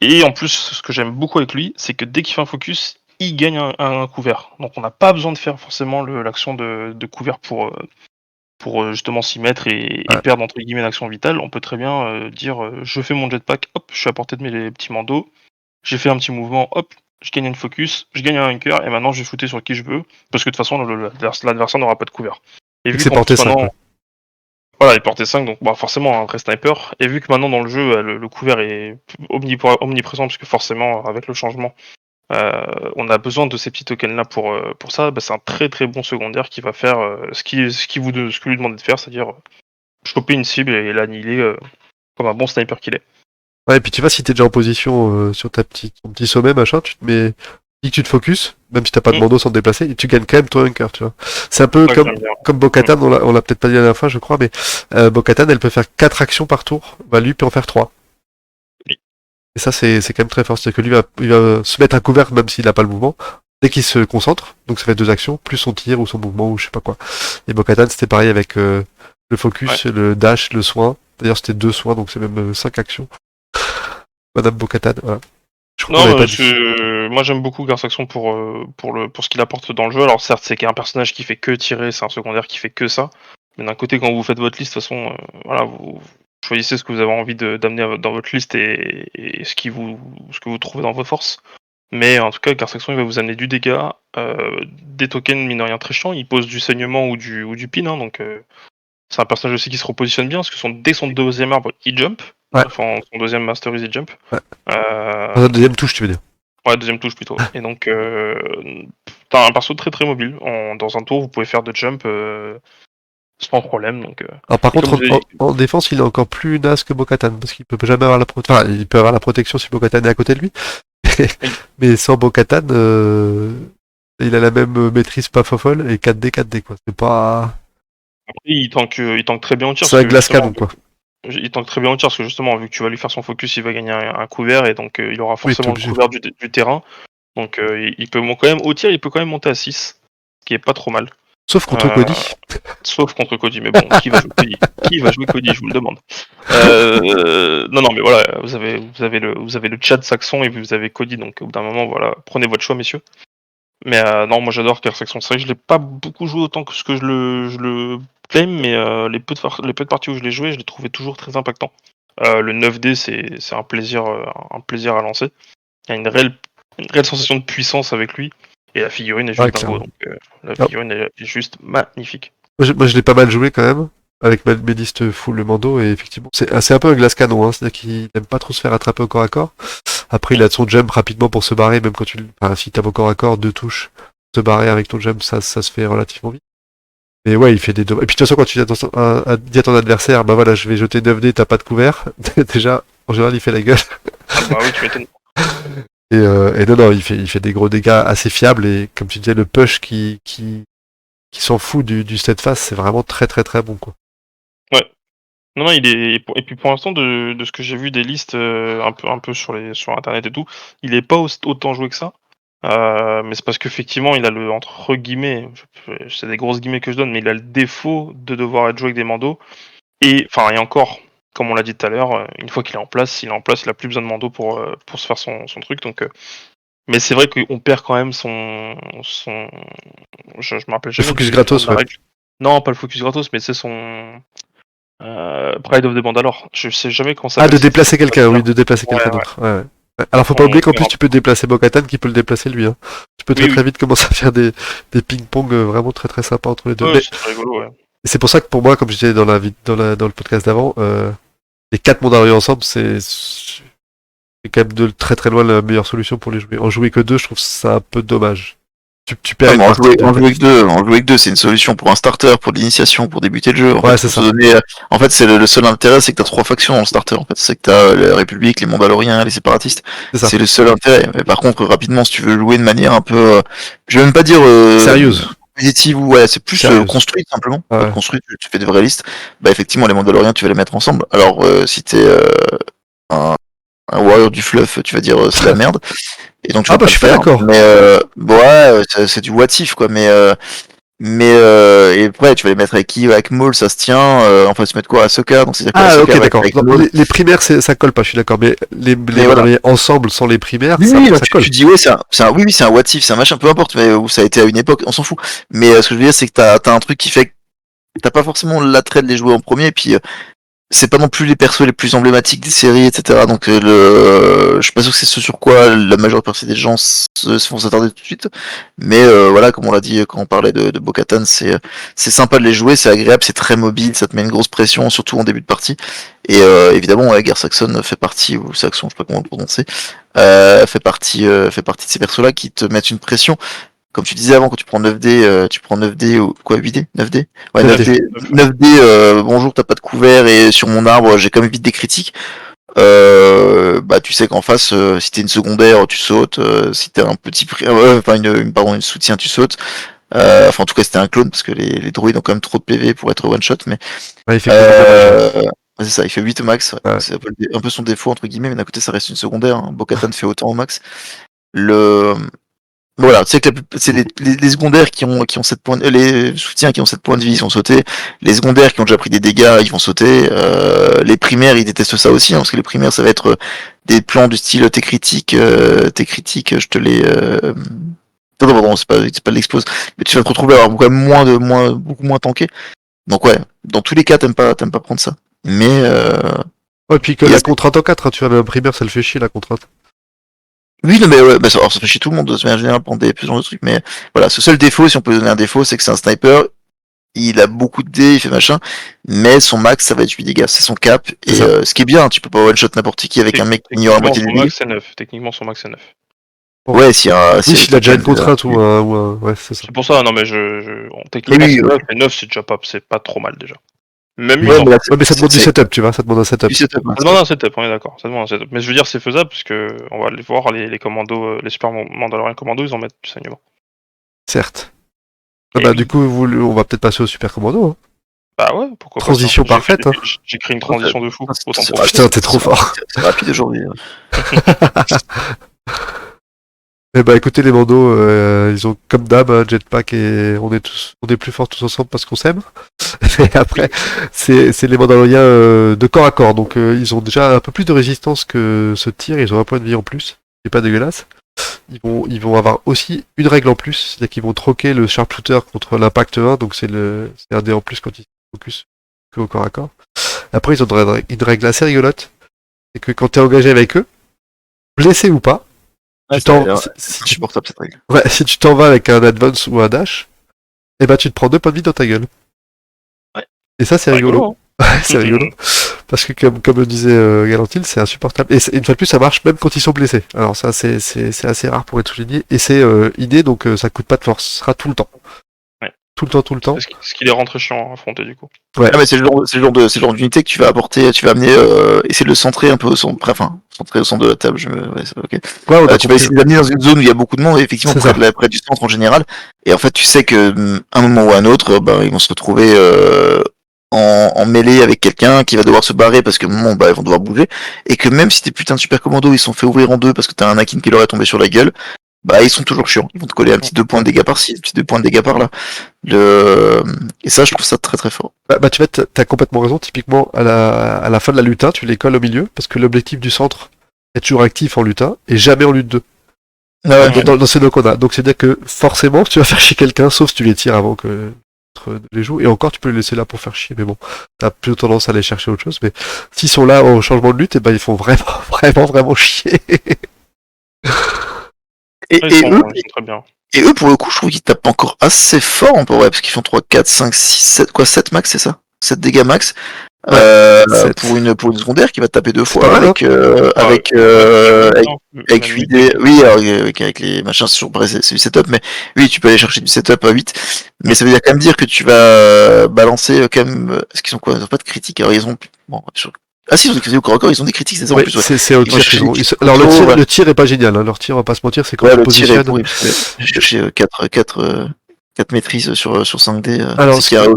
Et en plus, ce que j'aime beaucoup avec lui, c'est que dès qu'il fait un focus, il gagne un couvert. Donc on n'a pas besoin de faire forcément l'action de couvert pour justement s'y mettre et perdre entre guillemets l'action vitale. On peut très bien dire je fais mon jetpack, hop, je suis à portée de mes petits bandeaux, j'ai fait un petit mouvement, hop, je gagne une focus, je gagne un anchor et maintenant je vais shooter sur qui je veux parce que de toute façon l'adversaire n'aura pas de couvert. Et vu c'est porté 5. maintenant, voilà, il est porté 5, donc bah, forcément un vrai sniper. Et vu que maintenant dans le jeu le couvert est omniprésent parce que forcément avec le changement on a besoin de ces petits tokens là pour ça, bah, c'est un très très bon secondaire qui va faire ce que lui demandez de faire, c'est-à-dire choper une cible et l'annihiler comme un bon sniper qu'il est. Ouais, et puis tu vois, si t'es déjà en position sur ton petit sommet, machin, tu te mets. Dis que tu te focus, même si t'as pas de bandeau sans te déplacer, et tu gagnes quand même ton hunker, tu vois. C'est un peu comme Bo-Katan, on l'a peut-être pas dit la dernière fois, je crois, mais Bo-Katan, elle peut faire 4 actions par tour, bah lui peut en faire 3. Oui. Et ça, c'est quand même très fort, c'est-à-dire que lui il va se mettre à couvert même s'il n'a pas le mouvement, dès qu'il se concentre, donc ça fait 2 actions, plus son tir ou son mouvement ou je sais pas quoi. Et Bo-Katan, c'était pareil avec le focus, le dash, le soin. D'ailleurs, c'était 2 soins, donc c'est même 5 actions. Madame Bo-Katan, voilà. Non, moi j'aime beaucoup Garde Saxon pour ce qu'il apporte dans le jeu. Alors certes, c'est un personnage qui fait que tirer, c'est un secondaire qui fait que ça. Mais d'un côté, quand vous faites votre liste, de toute façon, voilà, vous choisissez ce que vous avez envie d'amener dans votre liste et ce que vous trouvez dans vos forces. Mais en tout cas, Garde Saxon il va vous amener du dégât, des tokens mine de rien très chiants. Il pose du saignement ou du pin, hein, donc c'est un personnage aussi qui se repositionne bien parce que dès son deuxième arbre, il jump. Ouais. Enfin, son deuxième masterise, il jump. Ouais. Deuxième touche, tu veux dire. Ouais, deuxième touche plutôt. Et donc, t'as un perso très très mobile. Dans un tour, vous pouvez faire de jump sans problème. Donc, alors par contre, en défense, il est encore plus naze que Bo-Katan parce qu'il peut jamais avoir il peut avoir la protection si Bo-Katan est à côté de lui. Mais sans Bo-Katan, il a la même maîtrise pas fofolle et 4D, 4D quoi. C'est pas. Après, il tank très bien au tir. C'est un glace canon quoi. Il tank très bien au tir parce que justement, vu que tu vas lui faire son focus, il va gagner un couvert et donc il aura forcément le couvert du terrain. Donc il peut quand même au tir, il peut quand même monter à 6, ce qui est pas trop mal. Sauf contre Cody. Sauf contre Cody, mais bon, qui va jouer Cody? Qui va jouer Cody, je vous le demande. Non, mais voilà, vous avez le chat saxon et vous avez Cody, donc au bout d'un moment, voilà, prenez votre choix, messieurs. Mais non, moi j'adore Garde Saxon. C'est vrai que je l'ai pas beaucoup joué autant que ce que je le claim, mais les peu de parties où je l'ai joué, je l'ai trouvé toujours très impactant. Le 9D, c'est un plaisir à lancer. Il y a une réelle sensation de puissance avec lui. Et la figurine est juste dingo, donc la figurine est juste magnifique. Moi je l'ai pas mal joué quand même, avec mes listes full le Mando, et effectivement, c'est un peu un glace canon, hein, c'est-à-dire qu'il aime pas trop se faire attraper au corps à corps. Après, il a son jump rapidement pour se barrer, même quand si t'as au corps à corps, 2 touches, se barrer avec ton jump, ça se fait relativement vite. Mais ouais, il fait des dommages. Et puis de toute façon, quand tu dis à ton adversaire, bah voilà, je vais jeter 9D, t'as pas de couvert, déjà, en général, il fait la gueule. Ah bah oui, tu m'étonnes. Et non, il fait des gros dégâts assez fiables, et comme tu disais, le push qui s'en fout du steadfast, c'est vraiment très très très bon, quoi. Ouais. Non, il est. Et puis pour l'instant, de ce que j'ai vu des listes un peu sur internet et tout, il est pas autant joué que ça. Mais c'est parce qu'effectivement, il a le entre guillemets, c'est des grosses guillemets que je donne, mais il a le défaut de devoir être joué avec des mandos. Et encore, comme on l'a dit tout à l'heure, une fois qu'il est en place, il a plus besoin de mando pour se faire son truc. Donc, mais c'est vrai qu'on perd quand même son. Je me rappelle jamais. Le focus gratos, ouais. Non, pas le focus gratos, mais c'est son. Pride of the Mandalore. Je sais jamais comment ça. Ah, de déplacer quelqu'un, oui, de déplacer quelqu'un d'autre. Ouais. Alors faut pas oublier qu'en plus tu peux déplacer Bo-Katan qui peut le déplacer lui. Hein. Tu peux très vite commencer à faire des ping-pong vraiment très très sympas entre les deux. Ouais, c'est rigolo, ouais. C'est pour ça que pour moi, comme je disais dans le podcast d'avant, les 4 Mandaloriens ensemble, c'est quand même de très très loin la meilleure solution pour les jouer. En jouer que 2, je trouve ça un peu dommage. tu perds une En partie. jouer que deux, c'est une solution pour un starter, pour de l'initiation, pour débuter le jeu. En Ouais, fait, c'est pour ça. se donner, en fait, c'est le seul intérêt, c'est que t'as 3 factions dans le starter. En fait, c'est que t'as la République, les Mandaloriens, les séparatistes. C'est ça. C'est le seul intérêt. Mais par contre, rapidement, si tu veux jouer de manière un peu, je vais même pas dire Sérieuse. compétitive ou ouais, c'est plus Sérieuse. construite simplement. Ouais. Pas de construite, tu fais des vraies listes. Bah effectivement, les Mandaloriens, tu vas les mettre ensemble. Alors si t'es un warrior du fluff, tu vas dire c'est la merde. Et donc tu Ah vas bah pas je le suis pas faire. d'accord. Mais ouais, c'est du what if quoi. Et après tu vas les mettre avec qui? Avec Maul, ça se tient. Enfin, se mettre quoi? Ahsoka, donc c'est-à-dire que Ah Ahsoka ok va être d'accord. avec Non, Maul. les primaires ça colle pas, je suis d'accord, mais les Mais voilà. Mandaloriens ensemble sans les primaires, Oui, oui, ça colle. tu dis ouais, oui, c'est un what if, c'est un machin, peu importe, mais où ça a été à une époque, on s'en fout. Mais ce que je veux dire, c'est que t'as un truc qui fait que t'as pas forcément l'attrait de les jouer en premier, et puis c'est pas non plus les persos les plus emblématiques des séries, etc. Donc je suis pas sûr que c'est ce sur quoi la majeure partie des gens se font s'attarder tout de suite. Mais voilà, comme on l'a dit quand on parlait de Bo-Katan, c'est sympa de les jouer, c'est agréable, c'est très mobile, ça te met une grosse pression, surtout en début de partie. Et évidemment, ouais, Gar Saxon fait partie, ou Saxon, je sais pas comment le prononcer, fait partie de ces persos-là qui te mettent une pression. Comme tu disais avant, quand tu prends 9D, tu prends 9D ou quoi, 8D? 9D? Ouais, 9D. 9D, bonjour, t'as pas de couvert et sur mon arbre, j'ai quand même vite des critiques. Bah, tu sais qu'en face, si t'es une secondaire, tu sautes. Si t'es un petit, enfin pardon, une soutien, tu sautes. Enfin, en tout cas, c'était un clone parce que les droïdes ont quand même trop de PV pour être one shot, mais Ouais, il fait que des dommages. ouais, c'est ça, il fait 8 au max. Ouais. Ouais. C'est un peu son défaut entre guillemets, mais d'un côté, ça reste une secondaire. Hein. Bo-Katan fait autant au max. Le Voilà, tu sais que c'est les secondaires qui ont 7 points, les soutiens qui ont 7 points de vie, ils sont sautés. Les secondaires qui ont déjà pris des dégâts, ils vont sauter. Les primaires, ils détestent ça aussi, hein, parce que les primaires, ça va être des plans du style t'es critique, je te les. Non, pardon, c'est pas de l'expose, mais tu vas te retrouver à avoir quand même beaucoup moins tanké. Donc ouais, dans tous les cas, t'aimes pas prendre ça. Mais Ouais, puis que la contrainte en 4, hein, tu vois, même primaire, ça le fait chier la contrainte. oui, non, mais ouais, bah, alors, ça fait chier tout le monde de manière générale prendre ce genre de trucs, mais voilà, ce seul défaut, si on peut donner un défaut, c'est que c'est un sniper, il a beaucoup de dés, il fait machin, mais son max, ça va être 8 dégâts, c'est son cap, et ce qui est bien, tu peux pas one-shot n'importe qui avec un mec qui ignore la moitié des dégâts. Techniquement, son max c'est 9. Ouais, s'il y a Oui, s'il a déjà une contrainte ou un... Ouais, c'est ça. C'est pour ça, non mais techniquement Oui, c'est 9, mais 9 c'est pas trop mal déjà. Même Ouais, 8 mais, là, Ouais, mais ça demande du setup, tu vois, ça demande un setup. du setup, hein, ça demande un setup, on est d'accord. Ça demande un setup. Mais je veux dire, c'est faisable, parce que on va aller voir les commandos, les super Mandaloriens commandos, ils en mettent du saignement. Certes. Et Bah, oui. du coup, on va peut-être passer au super commando. Hein. Bah ouais, pourquoi Transition pas. parfaite, hein. J'ai créé une transition de fou. Autant c'est pour Putain, t'es trop fort. c'est rapide aujourd'hui. Eh bah, écoutez, les bandos, ils ont comme d'hab un jetpack et on est plus forts tous ensemble parce qu'on s'aime. Et après, c'est les Mandaloriens de corps à corps, donc ils ont déjà un peu plus de résistance que ce tir, ils ont un point de vie en plus, c'est pas dégueulasse. Ils vont avoir aussi une règle en plus, c'est-à-dire qu'ils vont troquer le sharpshooter contre l'impact 1, donc c'est un dé en plus quand ils se focus que au corps à corps. Après, ils ont une règle assez rigolote, c'est que quand t'es engagé avec eux, blessé ou pas, C'est insupportable cette règle. ouais, si tu t'en vas avec un advance ou un dash, eh ben tu te prends 2 points de vie dans ta gueule. Ouais. Et ça, c'est rigolo. hein. Ouais, c'est rigolo. Parce que comme le disait Galantine, c'est insupportable. Et une fois de plus, ça marche même quand ils sont blessés. Alors ça, c'est assez rare pour être souligné. Et c'est inné, donc ça coûte pas de force. Ce sera tout le temps. Ouais. Tout le temps. Ce qui les rend très chiants à affronter du coup. Ouais. Ah, mais c'est le genre d'unité que tu vas apporter, tu vas amener, essayer de le centrer un peu au centre, centrer au centre de la table, ouais, c'est ok. Ouais, on a Tu vas compris. essayer d'amener dans une zone où il y a beaucoup de monde, et effectivement, C'est ça. près du centre en général. Et en fait, tu sais que, un moment ou un autre, ils vont se retrouver, en mêlée avec quelqu'un qui va devoir se barrer parce que ils vont devoir bouger. Et que même si tes putains de super commandos, ils sont fait ouvrir en deux parce que t'as un Anakin qui leur est tombé sur la gueule, ils sont toujours chiants. Ils vont te coller un petit 2 points de dégâts par-ci, un petit 2 points de dégâts par-là. Et ça, je trouve ça très très fort. Bah tu vois, t'as complètement raison. Typiquement, à la fin de la lutin, tu les colles au milieu, parce que l'objectif du centre est toujours actif en lutin, et jamais en lutte 2. Dans ces deux qu'on a. Donc c'est-à-dire que forcément, tu vas faire chier quelqu'un, sauf si tu les tires avant que les joue. Et encore, tu peux les laisser là pour faire chier, mais bon, t'as plutôt tendance à aller chercher autre chose. Mais s'ils sont là au changement de lutte, et ils font vraiment chier. Ils sont très bien. Et eux, pour le coup, je trouve qu'ils tapent encore assez fort en vrai, parce qu'ils font 3, 4, 5, 6, 7, 7 max, c'est ça? 7 dégâts max. Sept. pour une secondaire qui va te taper 2 C'est fois pas mal, avec 8D. Oui, alors, avec les machins, c'est toujours pareil, c'est du setup, mais oui, tu peux aller chercher du setup à 8. Mais ça veut dire quand même dire que tu vas balancer quand même. Est-ce qu'ils ont quoi? Ils ont pas de critiques. Alors ils ont. Bon, ah si, ils ont des critiques au corps à corps, ils ont des critiques, c'est ça en Oui, plus. Ouais. c'est au Ils vont tir chercher qu'ils ont. des Alors critiques, ouais. le tir est pas génial, hein. Leur tir, on va pas se mentir, c'est quand Ouais, tu le tir est positionnes. pourri. J'ai cherché 4 maîtrises sur 5D. Alors, C'est qu'il y a-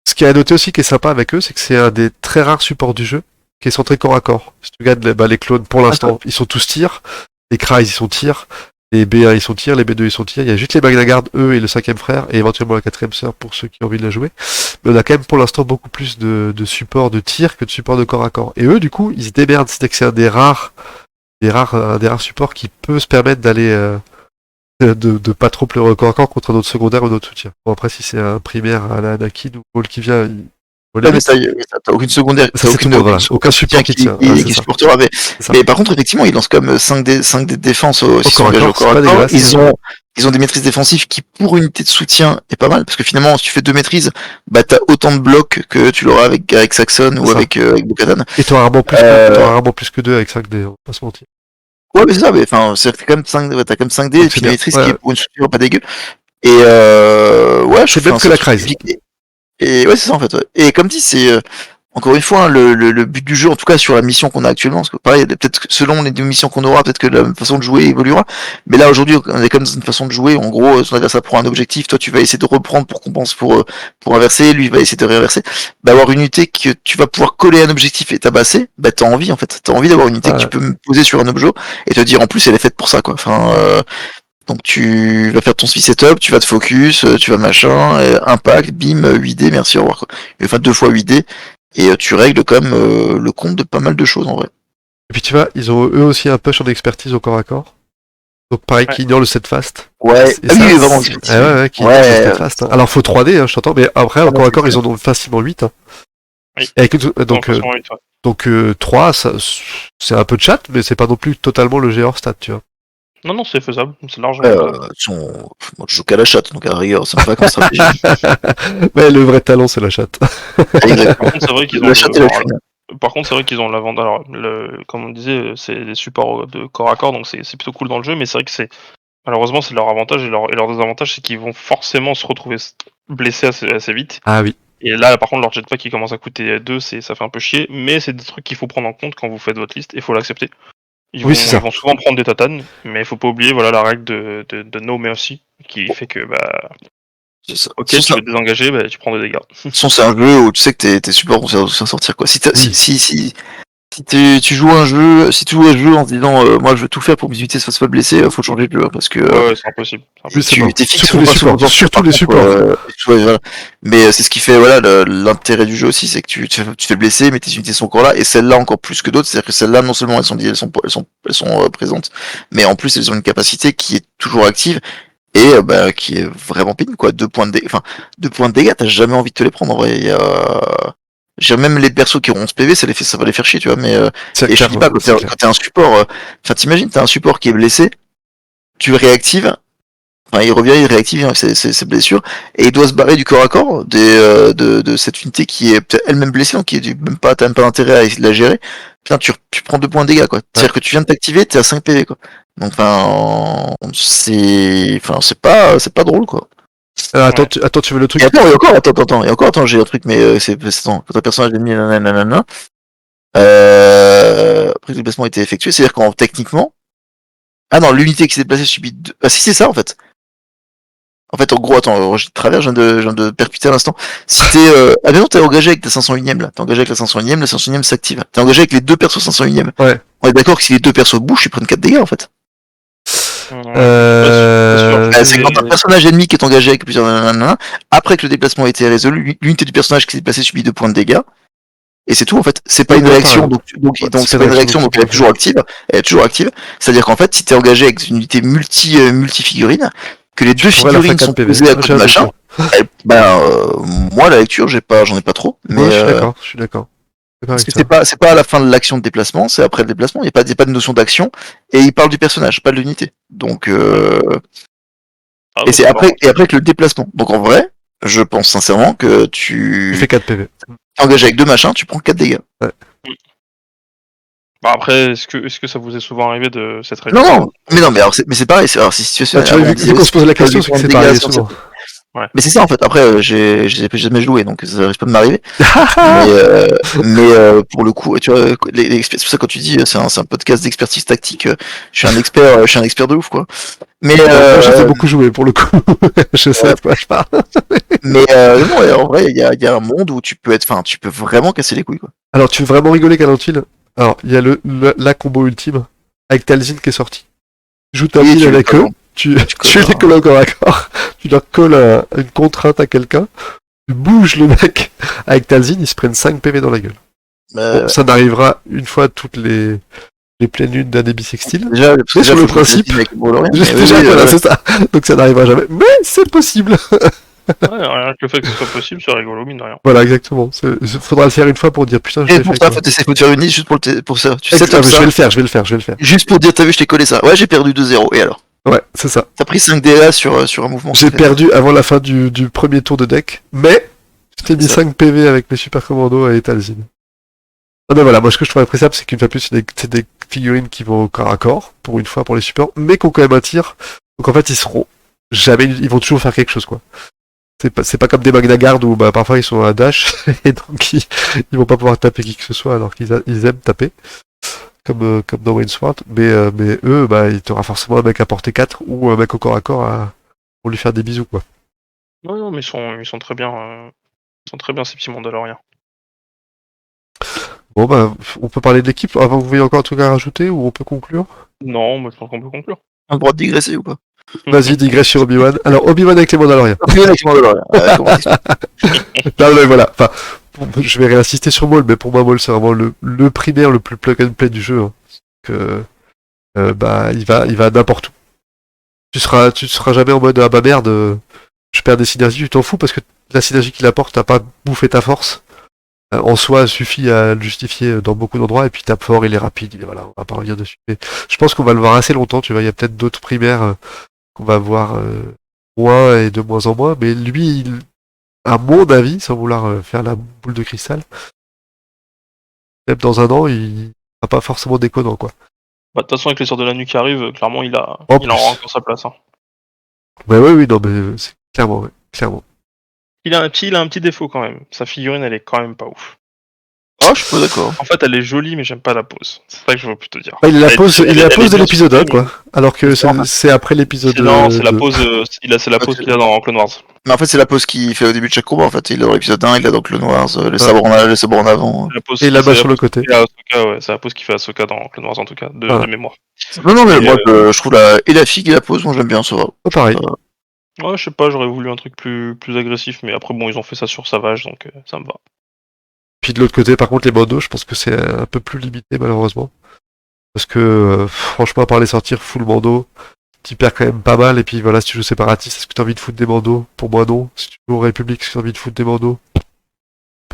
ce qui est à noter aussi qui est sympa avec eux, c'est que c'est un des très rares supports du jeu qui est centré corps à corps. Si tu regardes les clones, pour l'instant, ils sont tous tir. Les Krais, ils sont tir. Les B1, ils sont tir. Les B2, ils sont tir. Il y a juste les Magna Guard, eux, et le 5e frère, et éventuellement la 4e sœur pour ceux qui ont envie de la jouer. Mais on a quand même pour l'instant beaucoup plus de support de tir que de support de corps à corps. Et eux, du coup, ils se démerdent. C'est que c'est un des rares supports qui peut se permettre d'aller de pas trop pleurer au corps à corps contre un autre secondaire ou un autre soutien. Bon, après, si c'est un primaire à la Anakin ou Paul qui vient, il faut les Ouais, mais mettre. t'as aucune secondaire, Ça, c'est tout le monde, voilà. Aucun support qui tient. Ah, c'est qui ça. supportera. C'est ça. Mais par contre, effectivement, ils lancent comme 5D de défense Au s'ils sont corps à engagés au corps, c'est corps à pas corps. dégueulasse. Ils ont des maîtrises défensives qui, pour une unité de soutien, est pas mal. Parce que finalement, si tu fais 2 maîtrises, bah, t'as autant de blocs que tu l'auras avec Saxon ou C'est ça. avec Bo-Katan. Et t'auras rarement plus que 2 avec 5D, on va pas se mentir. Ouais, mais c'est ça, mais enfin, c'est quand même 5D, ouais, t'as quand même 5D Donc, et puis c'est des bien. maîtrises Ouais, qui ouais. est pour une structure pas dégueu. Et ouais, C'est même que la Kreis. Et ouais, c'est ça en fait. Ouais. Et comme dit, c'est encore une fois hein, le but du jeu, en tout cas sur la mission qu'on a actuellement, parce que pareil, peut-être que selon les deux missions qu'on aura, peut-être que la façon de jouer évoluera. Mais là aujourd'hui, on est comme dans une façon de jouer. En gros, son adversaire prend un objectif, toi tu vas essayer de reprendre pour compenser pour inverser, lui il va essayer de réinverser. D'avoir une unité que tu vas pouvoir coller à un objectif et tabasser, bah t'as envie en fait, t'as envie d'avoir une unité que tu peux poser sur un objet et te dire en plus elle est faite pour ça quoi. Enfin. Donc tu vas faire ton setup, tu vas te focus, tu vas machin, impact, bim, 8D, merci, au revoir. Quoi. Enfin 2 fois 8D, et tu règles quand même le compte de pas mal de choses en vrai. Et puis tu vois, ils ont eux aussi un push en expertise au corps à corps. Donc pareil, qui ignore le set fast. Ouais, Et ça, oui, vraiment. qui ignore le set fast. Hein. Alors faut 3D, hein, je t'entends, mais après, au corps à corps, ils en ont facilement 8. Hein. Oui. Et donc 3, c'est un peu de chat, mais c'est pas non plus totalement le hors stat, tu vois. Non, c'est faisable, c'est largement faisable. Moi, je joue qu'à la chatte, donc à la rigueur, ça me va comme stratégie. Mais le vrai talent, c'est la chatte. Par contre, c'est vrai qu'ils ont La chatte et la thune. Par contre, c'est vrai qu'ils ont l'avantage. Alors, comme on disait, c'est des supports de corps à corps, donc c'est plutôt cool dans le jeu, mais c'est vrai que malheureusement, c'est leur avantage et leur désavantage, c'est qu'ils vont forcément se retrouver blessés assez vite. Ah oui. Et là, par contre, leur jetpack qui commence à coûter 2, ça fait un peu chier, mais c'est des trucs qu'il faut prendre en compte quand vous faites votre liste, et il faut l'accepter. Ils vont souvent prendre des tatanes, mais il faut pas oublier la règle de No Mercy, qui fait que ok, tu veux te désengager, tu prends des dégâts. C'est un jeu où tu sais que tes supports vont s'en sortir quoi. Si tu joues un jeu, en se disant moi je veux tout faire pour que mes unités se fassent pas blesser, faut changer de jeu parce que ouais, c'est impossible. T'es fixe surtout les supports. Voilà. Mais c'est ce qui fait l'intérêt du jeu aussi, c'est que tu te fais blesser, mais tes unités sont encore là, et celles-là encore plus que d'autres, c'est-à-dire que celles-là non seulement elles sont présentes, mais en plus elles ont une capacité qui est toujours active et qui est vraiment pénible quoi. 2 points de dégâts, t'as jamais envie de te les prendre en vrai. J'ai même les persos qui ont 11 PV, ça va les faire chier, tu vois, mais et je dis pas, quand t'es un support, t'imagines, t'as un support qui est blessé, tu le réactives, il revient, il réactive ses blessures, et il doit se barrer du corps à corps de cette unité qui est peut-être elle-même blessée, donc t'as même pas intérêt à essayer de la gérer. Putain, tu prends 2 points de dégâts, quoi. C'est-à-dire que tu viens de t'activer, t'es à 5 PV, quoi. Donc, c'est pas drôle, quoi. Attends, tu veux le truc? Et attends, j'ai un truc, mais quand un personnage est mis, nanana. Après le déplacement a été effectué, c'est-à-dire qu'en techniquement, ah non, l'unité qui s'est déplacée subit 2. Ah si, c'est ça en fait. En fait, en gros, attends, je traverse, je viens de percuter à l'instant. Si ah mais non, t'es engagé avec ta 501ème là. T'es engagé avec la 501ème, la 501ème s'active. T'es engagé avec les 2 persos 501ème. Ouais. On est d'accord que si les 2 persos bougent, ils prennent 4 dégâts en fait. C'est quand un personnage ennemi qui est engagé avec plusieurs nanana, après que le déplacement a été résolu, l'unité du personnage qui s'est déplacé subit 2 points de dégâts. Et c'est tout en fait. C'est pas une réaction, donc c'est pas une réaction, donc elle est toujours active. Elle est toujours active. C'est-à-dire qu'en fait, si t'es engagé avec une unité multi-figurines, que les 2 figurines sont posées à côté de machin, moi la lecture, j'en ai pas trop. Mais je suis d'accord. Parce que c'est pas à la fin de l'action de déplacement, c'est après le déplacement. Il y a pas de notion d'action, et il parle du personnage, pas de l'unité. Donc et c'est après que le déplacement. Donc en vrai, je pense sincèrement que tu fais 4 PV. T'es engagé avec 2 machins, tu prends 4 dégâts. Bah après, est-ce que ça vous est souvent arrivé de cette règle? Non, mais alors c'est pareil, c'est situation. Tu vois, vu qu'on se pose la question, c'est que c'est pas arrivé souvent. Mais c'est ça en fait. Après, j'ai jamais joué, donc ça risque pas de m'arriver. mais pour le coup, tu vois, c'est pour ça quand tu dis c'est un podcast d'expertise tactique, je suis un expert de ouf quoi. Mais Moi, j'ai fait beaucoup jouer pour le coup. Je sais de quoi je parle. mais non, et en vrai, il y a un monde où tu peux vraiment casser les couilles quoi. Alors, tu veux vraiment rigoler, Calentine? Alors, il y a la combo ultime avec Talzin qui est sorti. Tu joues ta Oui, build tu avec les eux, colles. tu colles les colles encore à corps, tu leur colles une contrainte à quelqu'un, tu bouges le mec avec Talzin, ils se prennent 5 PV dans la gueule. Bon, ça n'arrivera une fois toutes les pleines lunes d'un débit sextile. Déjà, Mais sur le principe, voilà, c'est ça. Donc ça n'arrivera jamais. Mais c'est possible. Ouais, rien que le fait que ce soit possible, c'est rigolo, mine de rien. Voilà, exactement. Faudra le faire une fois pour dire putain, je Et l'ai pour fait. ça, Quoi. faut te faire une liste juste pour ça. Tu sais, Je vais le faire, je vais le faire. juste pour dire, t'as vu, je t'ai collé ça. Ouais, j'ai perdu 2-0. Et alors? Ouais, c'est ça. T'as pris 5 dégâts sur un mouvement. J'ai perdu avant la fin du premier tour de deck, mais je t'ai mis 5 PV avec mes super commandos à Talzin. Ah ben voilà, moi ce que je trouve appréciable, c'est qu'une fois de plus, c'est des figurines qui vont au corps à corps, pour une fois pour les supports, mais qui ont quand même un tir. Donc en fait, ils vont toujours faire quelque chose, quoi. C'est pas comme des Magna Guard où bah, parfois ils sont à dash et donc ils vont pas pouvoir taper qui que ce soit alors qu'ils aiment taper comme dans Wainsword, mais eux bah il t'aura forcément un mec à portée 4 ou un mec au corps à corps pour lui faire des bisous quoi. Non, mais ils sont très bien, ces petits Mandaloriens. Bon bah on peut parler de l'équipe avant que vous voyez encore un truc à rajouter ou on peut conclure. Non, moi je pense qu'on peut conclure. On a le droit de digresser ou pas? Vas-y, digresse sur Obi-Wan. Alors Obi-Wan avec les Mandaloriens. Non mais voilà, enfin je vais réinsister sur Maul, mais pour moi Maul c'est vraiment le primaire le plus plug and play du jeu. Hein. Bah il va n'importe où. Tu seras jamais en mode ah bah merde, je perds des synergies, tu t'en fous parce que la synergie qu'il apporte t'as pas bouffé ta force. En soi suffit à le justifier dans beaucoup d'endroits et puis tape fort, il est rapide, et voilà, on va pas revenir dessus. Mais je pense qu'on va le voir assez longtemps, tu vois, il y a peut-être d'autres primaires qu'on va voir moins et de moins en moins, mais lui, à mon avis, sans vouloir faire la boule de cristal, même dans un an, il sera pas forcément déconnant, quoi. Bah, de toute façon, avec les sorts de la nuit qui arrivent, clairement, il aura encore sa place. Hein. Ouais, oui, non, mais c'est clairement, ouais, clairement. Il a un petit défaut quand même. Sa figurine, elle est quand même pas ouf. Ah, je suis pas d'accord. En fait, elle est jolie, mais j'aime pas la pose. C'est ça que je veux plutôt dire. Il est la pose de l'épisode 1, quoi. Alors que c'est après l'épisode 2. Non, c'est la pose, c'est la pose qu'il a dans Clone Wars. Mais en fait, c'est la pose qu'il fait au début de chaque combat. En fait, il est dans l'épisode 1, il est dans Clone Wars, le sabre en avant. Et là-bas sur le côté. C'est la pose qu'il fait Ahsoka dans Clone Wars en tout cas, de mémoire. Non, mais moi, je trouve la figue et la pose, moi j'aime bien ça. Oh, pareil. Ouais, je sais pas, j'aurais voulu un truc plus agressif, mais après, bon, ils ont fait ça sur Savage, donc ça me va. Puis de l'autre côté, par contre, les modos, je pense que c'est un peu plus limité, malheureusement. Parce que, franchement, à part les sortir full mando, tu perds quand même pas mal. Et puis voilà, si tu joues séparatiste, est-ce que t'as envie de foutre des mandos? Pour moi, non. Si tu joues République, est-ce que t'as envie de foutre des mandos?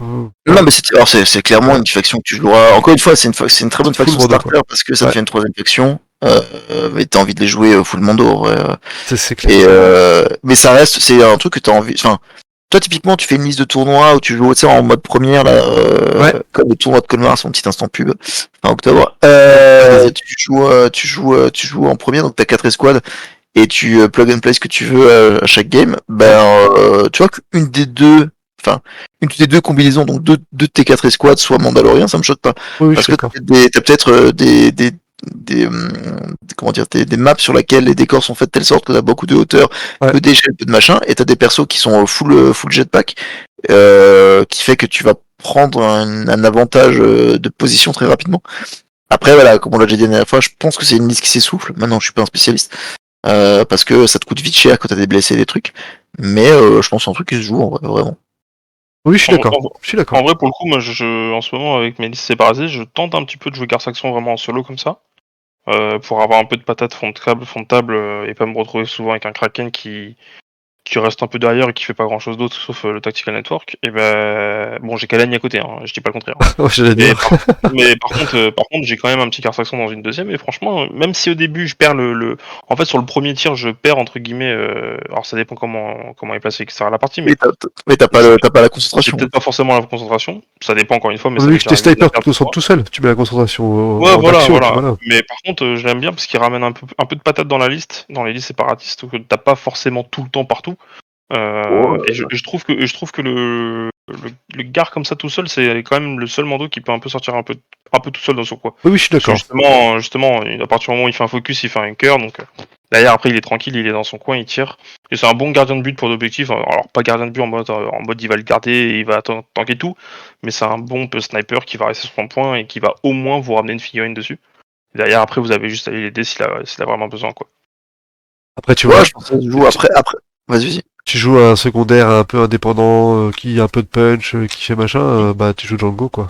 Non, mais c'est clairement une faction que tu joueras. Encore une fois, c'est une très bonne faction starter parce que ça te fait une troisième faction. Mais t'as envie de les jouer full mando, en vrai. C'est clair. Mais ça reste, c'est un truc que t'as envie. Enfin, toi, typiquement, tu fais une liste de tournois où tu joues en mode première, là, comme le tournoi de Colmar, son petit instant pub, fin octobre. Tu joues en première, donc t'as 4 escouades, et tu plug and play ce que tu veux à chaque game. Tu vois qu'une des deux combinaisons, donc deux de tes 4 escouades, soit Mandalorian, ça me choque pas. Oui, parce que t'as peut-être des maps sur lesquelles les décors sont faits de telle sorte que t'as beaucoup de hauteur, peu d'échelle, peu de machin, et t'as des persos qui sont full jetpack, qui fait que tu vas prendre un avantage de position très rapidement. Après voilà, comme on l'a déjà dit la dernière fois, je pense que c'est une liste qui s'essouffle. Maintenant, je suis pas un spécialiste, parce que ça te coûte vite cher quand t'as des blessés et des trucs. Mais je pense que c'est un truc qui se joue en vrai, vraiment. Oui, je suis d'accord. En vrai, pour le coup, moi, en ce moment, avec mes listes séparées, je tente un petit peu de jouer Gar Saxon vraiment en solo comme ça. Pour avoir un peu de patate fond de table et pas me retrouver souvent avec un Kraken qui qui reste un peu derrière et qui fait pas grand chose d'autre sauf le Tactical Network, et ben bon, j'ai Kalani à côté, hein, je dis pas le contraire. Oh, j'allais Mais dire. par contre, j'ai quand même un petit quart saxon dans une deuxième, et franchement, même si au début je perds en fait sur le premier tir je perds entre guillemets, alors ça dépend comment est placé etc. la partie, mais Mais t'as pas la j'ai concentration. peut-être pas forcément la concentration, ça dépend encore une fois, mais ça Vu m'est que déjà t'es arrivé de la sniper, tu perdre te sens tout seul, tu mets la concentration Ouais, en voilà, action, et puis voilà. voilà. Mais par contre, je l'aime bien parce qu'il ramène un peu de patate dans les listes séparatistes que t'as pas forcément tout le temps partout. Et je trouve que le gars comme ça tout seul, c'est quand même le seul Mando qui peut un peu sortir un peu tout seul dans son coin. Oui, je suis Parce que d'accord. justement, à partir du moment où il fait un focus, il fait un cœur, donc derrière après il est tranquille, il est dans son coin, il tire. Et c'est un bon gardien de but pour l'objectif. Alors pas gardien de but en mode il va le garder et il va tanker tout, mais c'est un bon peu sniper qui va rester sur son point et qui va au moins vous ramener une figurine dessus. Et derrière après vous avez juste à l'aider s'il a vraiment besoin quoi. Après, tu Ouais, vois, je pense que ça se joue après. Vas-y. tu joues un secondaire un peu indépendant, qui a un peu de punch, qui fait machin, bah tu joues Django, quoi.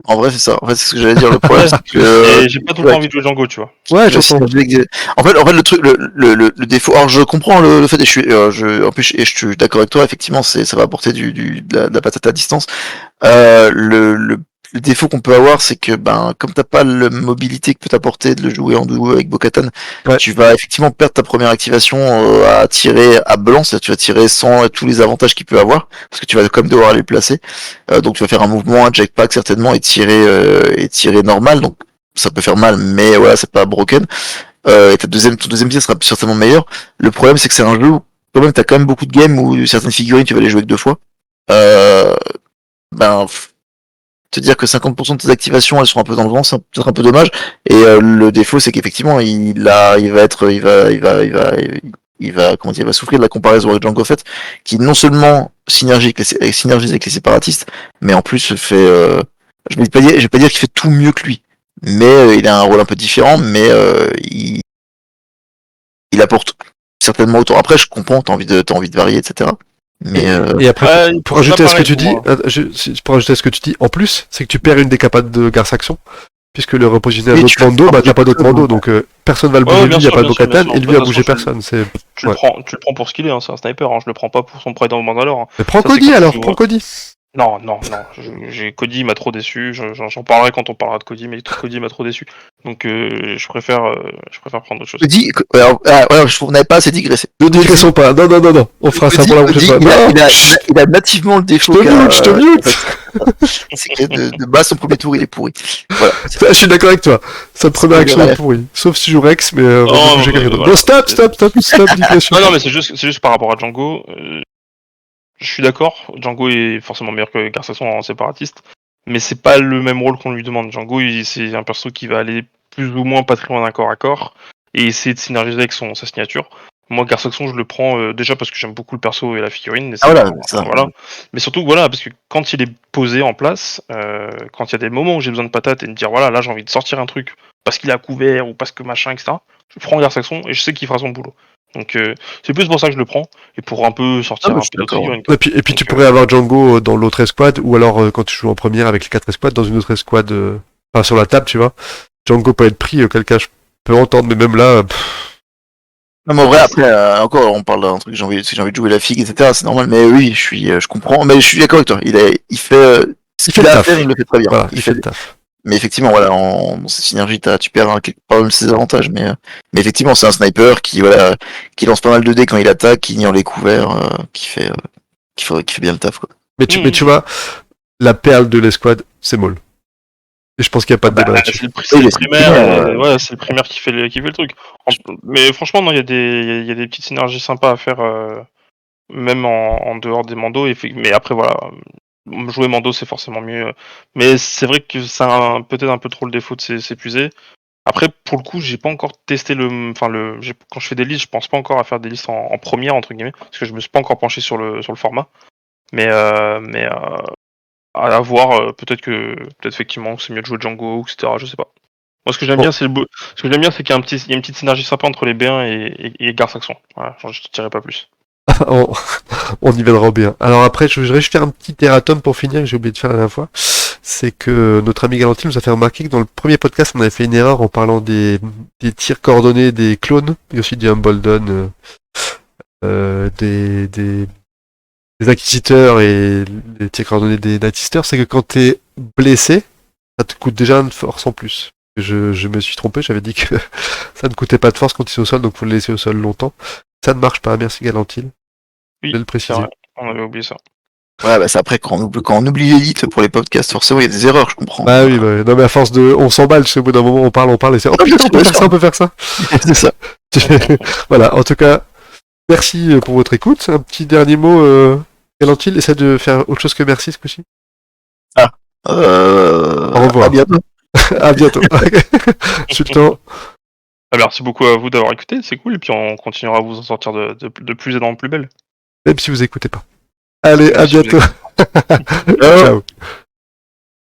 En vrai, c'est ça. En fait, c'est ce que j'allais dire. Le problème, Ouais, c'est que et j'ai pas tout le temps envie de jouer Django, tu vois. Ouais, le j'entends. synergie en fait, le truc, le défaut. Alors, je comprends le fait, et en plus, et je suis d'accord avec toi. Effectivement, ça va apporter de la patate à distance. Le défaut qu'on peut avoir, c'est que, ben, comme t'as pas la mobilité que peut t'apporter de le jouer en duo avec Bo-Katan, Ouais. tu vas effectivement perdre ta première activation à tirer à blanc, c'est-à-dire tu vas tirer sans tous les avantages qu'il peut avoir, parce que tu vas quand même devoir les placer. Donc tu vas faire un mouvement, un jetpack certainement, et tirer normal. Donc ça peut faire mal, mais voilà, c'est pas broken. Et ton deuxième tir sera certainement meilleur. Le problème, c'est que c'est un jeu où quand même t'as quand même beaucoup de games où certaines figurines tu vas les jouer que 2 fois. Euh, ben te dire que 50% de tes activations elles sont un peu dans le vent, c'est peut-être un peu dommage. Et le défaut, c'est qu'effectivement, comment dire, il va souffrir de la comparaison avec Django Fett, qui non seulement synergise avec les séparatistes, mais en plus fait, je vais pas dire qu'il fait tout mieux que lui, mais il a un rôle un peu différent, mais il apporte certainement autant. Après, je comprends, t'as envie de varier, etc. Mais Et après, Ouais, pour c'est pas rajouter à ce que pareil tu pour dis, moi. pour rajouter à ce que tu dis, en plus, c'est que tu perds une des capables de Garce Action, puisque le repositionner à oui, d'autres Mando, bah t'as pas d'autres Mando, donc personne va le Ouais, bouger ouais, lui, y a pas de bien sûr, Bo-Katan, et De lui a toute bougé façon, personne, c'est... tu Ouais. le prends pour ce qu'il est, hein, c'est un sniper, hein, je le prends pas pour son président Mandalore. Hein. Mais prends Ça, c'est Cody quand tu alors, joues. prends Cody. Non, Cody il m'a trop déçu. J'en parlerai quand on parlera de Cody, mais Cody m'a trop déçu. Donc je préfère prendre autre chose. on n'avait pas assez digressé. Ne digressons pas, non, non, non, non, on fera ça pour la prochaine fois. Non, Il a nativement le je défaut te mute, je te mute. c'est que de base, son premier tour, il est pourri. Voilà. Je suis d'accord avec toi, sa première C'est action est vrai. pourrie, sauf si je joue Rex, mais on va Non, bouger quelqu'un d'autre. voilà. Non, stop, digression. Non, mais c'est juste par rapport à Django. Je suis d'accord, Django est forcément meilleur que Garçon en séparatiste, mais c'est pas le même rôle qu'on lui demande. Django, c'est un perso qui va aller plus ou moins pas très loin d'un corps à corps et essayer de synergiser avec sa signature. Moi, Garçon, je le prends déjà parce que j'aime beaucoup le perso et la figurine. Et Ah voilà, ça. voilà. Mais surtout, voilà, parce que quand il est posé en place, quand il y a des moments où j'ai besoin de patates et de dire, voilà, là j'ai envie de sortir un truc parce qu'il a couvert ou parce que machin, etc., je prends Garçon et je sais qu'il fera son boulot. Donc c'est plus pour ça que je le prends et pour un peu sortir Ah, un je suis peu d'autres d'accord. figurines. Et puis Donc, tu pourrais avoir Django dans l'autre escouade, ou alors quand tu joues en première avec les 4 escouades, dans une autre escouade, enfin sur la table, tu vois. Django peut être pris, auquel cas je peux entendre, mais même là, Non, mais en vrai, après, encore, on parle d'un truc, si j'ai envie de jouer la figue, etc., c'est normal, mais oui, je comprends, mais je suis d'accord avec toi. Il fait, ce il fait qu'il le a à taf. faire, il le fait très bien. Voilà, il fait le taf. Mais effectivement, voilà, dans cette synergie, tu perds pas mal ses avantages, mais effectivement, c'est un sniper voilà, qui lance pas mal de dés quand il attaque, qui ignore les couverts, qui fait bien le taf, quoi. Mais tu vois, la perle de l'escouade, c'est Maul. Et je pense qu'il n'y a pas de débat là-dessus. C'est le les primaire, primaires, ouais, c'est le primaire qui fait le truc. Mais franchement, non, il y a des petites synergies sympas à faire, même en dehors des mandos. Mais après, voilà, jouer mando, c'est forcément mieux. Mais c'est vrai que ça a peut-être un peu trop le défaut de s'épuiser. Après, pour le coup, j'ai pas encore testé quand je fais des listes, je pense pas encore à faire des listes en première, entre guillemets, parce que je me suis pas encore penché sur le format. Mais à voir, peut-être effectivement c'est mieux de jouer Django, etc. Je sais pas. Moi, ce que j'aime Bon. bien, c'est qu'il y a il y a une petite synergie sympa entre les B1 et Garde Saxon. Voilà, je te dirai pas plus. on, on y viendra bien. Alors après, je voudrais juste faire un petit erratum pour finir, que j'ai oublié de faire la dernière fois. C'est que notre ami Galantil nous a fait remarquer que dans le premier podcast, on avait fait une erreur en parlant des tirs coordonnés des clones, et aussi du Humbledon. des acquisiteurs et les tirs coordonnés des Night Sisters, c'est que quand t'es blessé, ça te coûte déjà une force en plus. Je me suis trompé, j'avais dit que ça ne coûtait pas de force quand il est au sol, donc faut le laisser au sol longtemps. Ça ne marche pas, merci Galantine. Oui, Je vais le c'est préciser. vrai, on avait oublié ça. Ouais, bah c'est après quand on oublie l'élite pour les podcasts, forcément il y a des erreurs, je comprends. Bah oui, bah, non mais à force de... On s'emballe, tu sais, au bout d'un moment on parle et c'est... Oh putain, on peut faire ça, on peut faire ça. C'est ça. Voilà, en tout cas, merci pour votre écoute. Un petit dernier mot, Galantine, essaie de faire autre chose que merci ce coup-ci. Au revoir. À bientôt. À bientôt. Je suis le temps. Merci beaucoup à vous d'avoir écouté, c'est cool, et puis on continuera à vous en sortir de plus et dans plus belle. Même si vous écoutez pas. Allez, à Même si vous bientôt. Ciao. Ciao.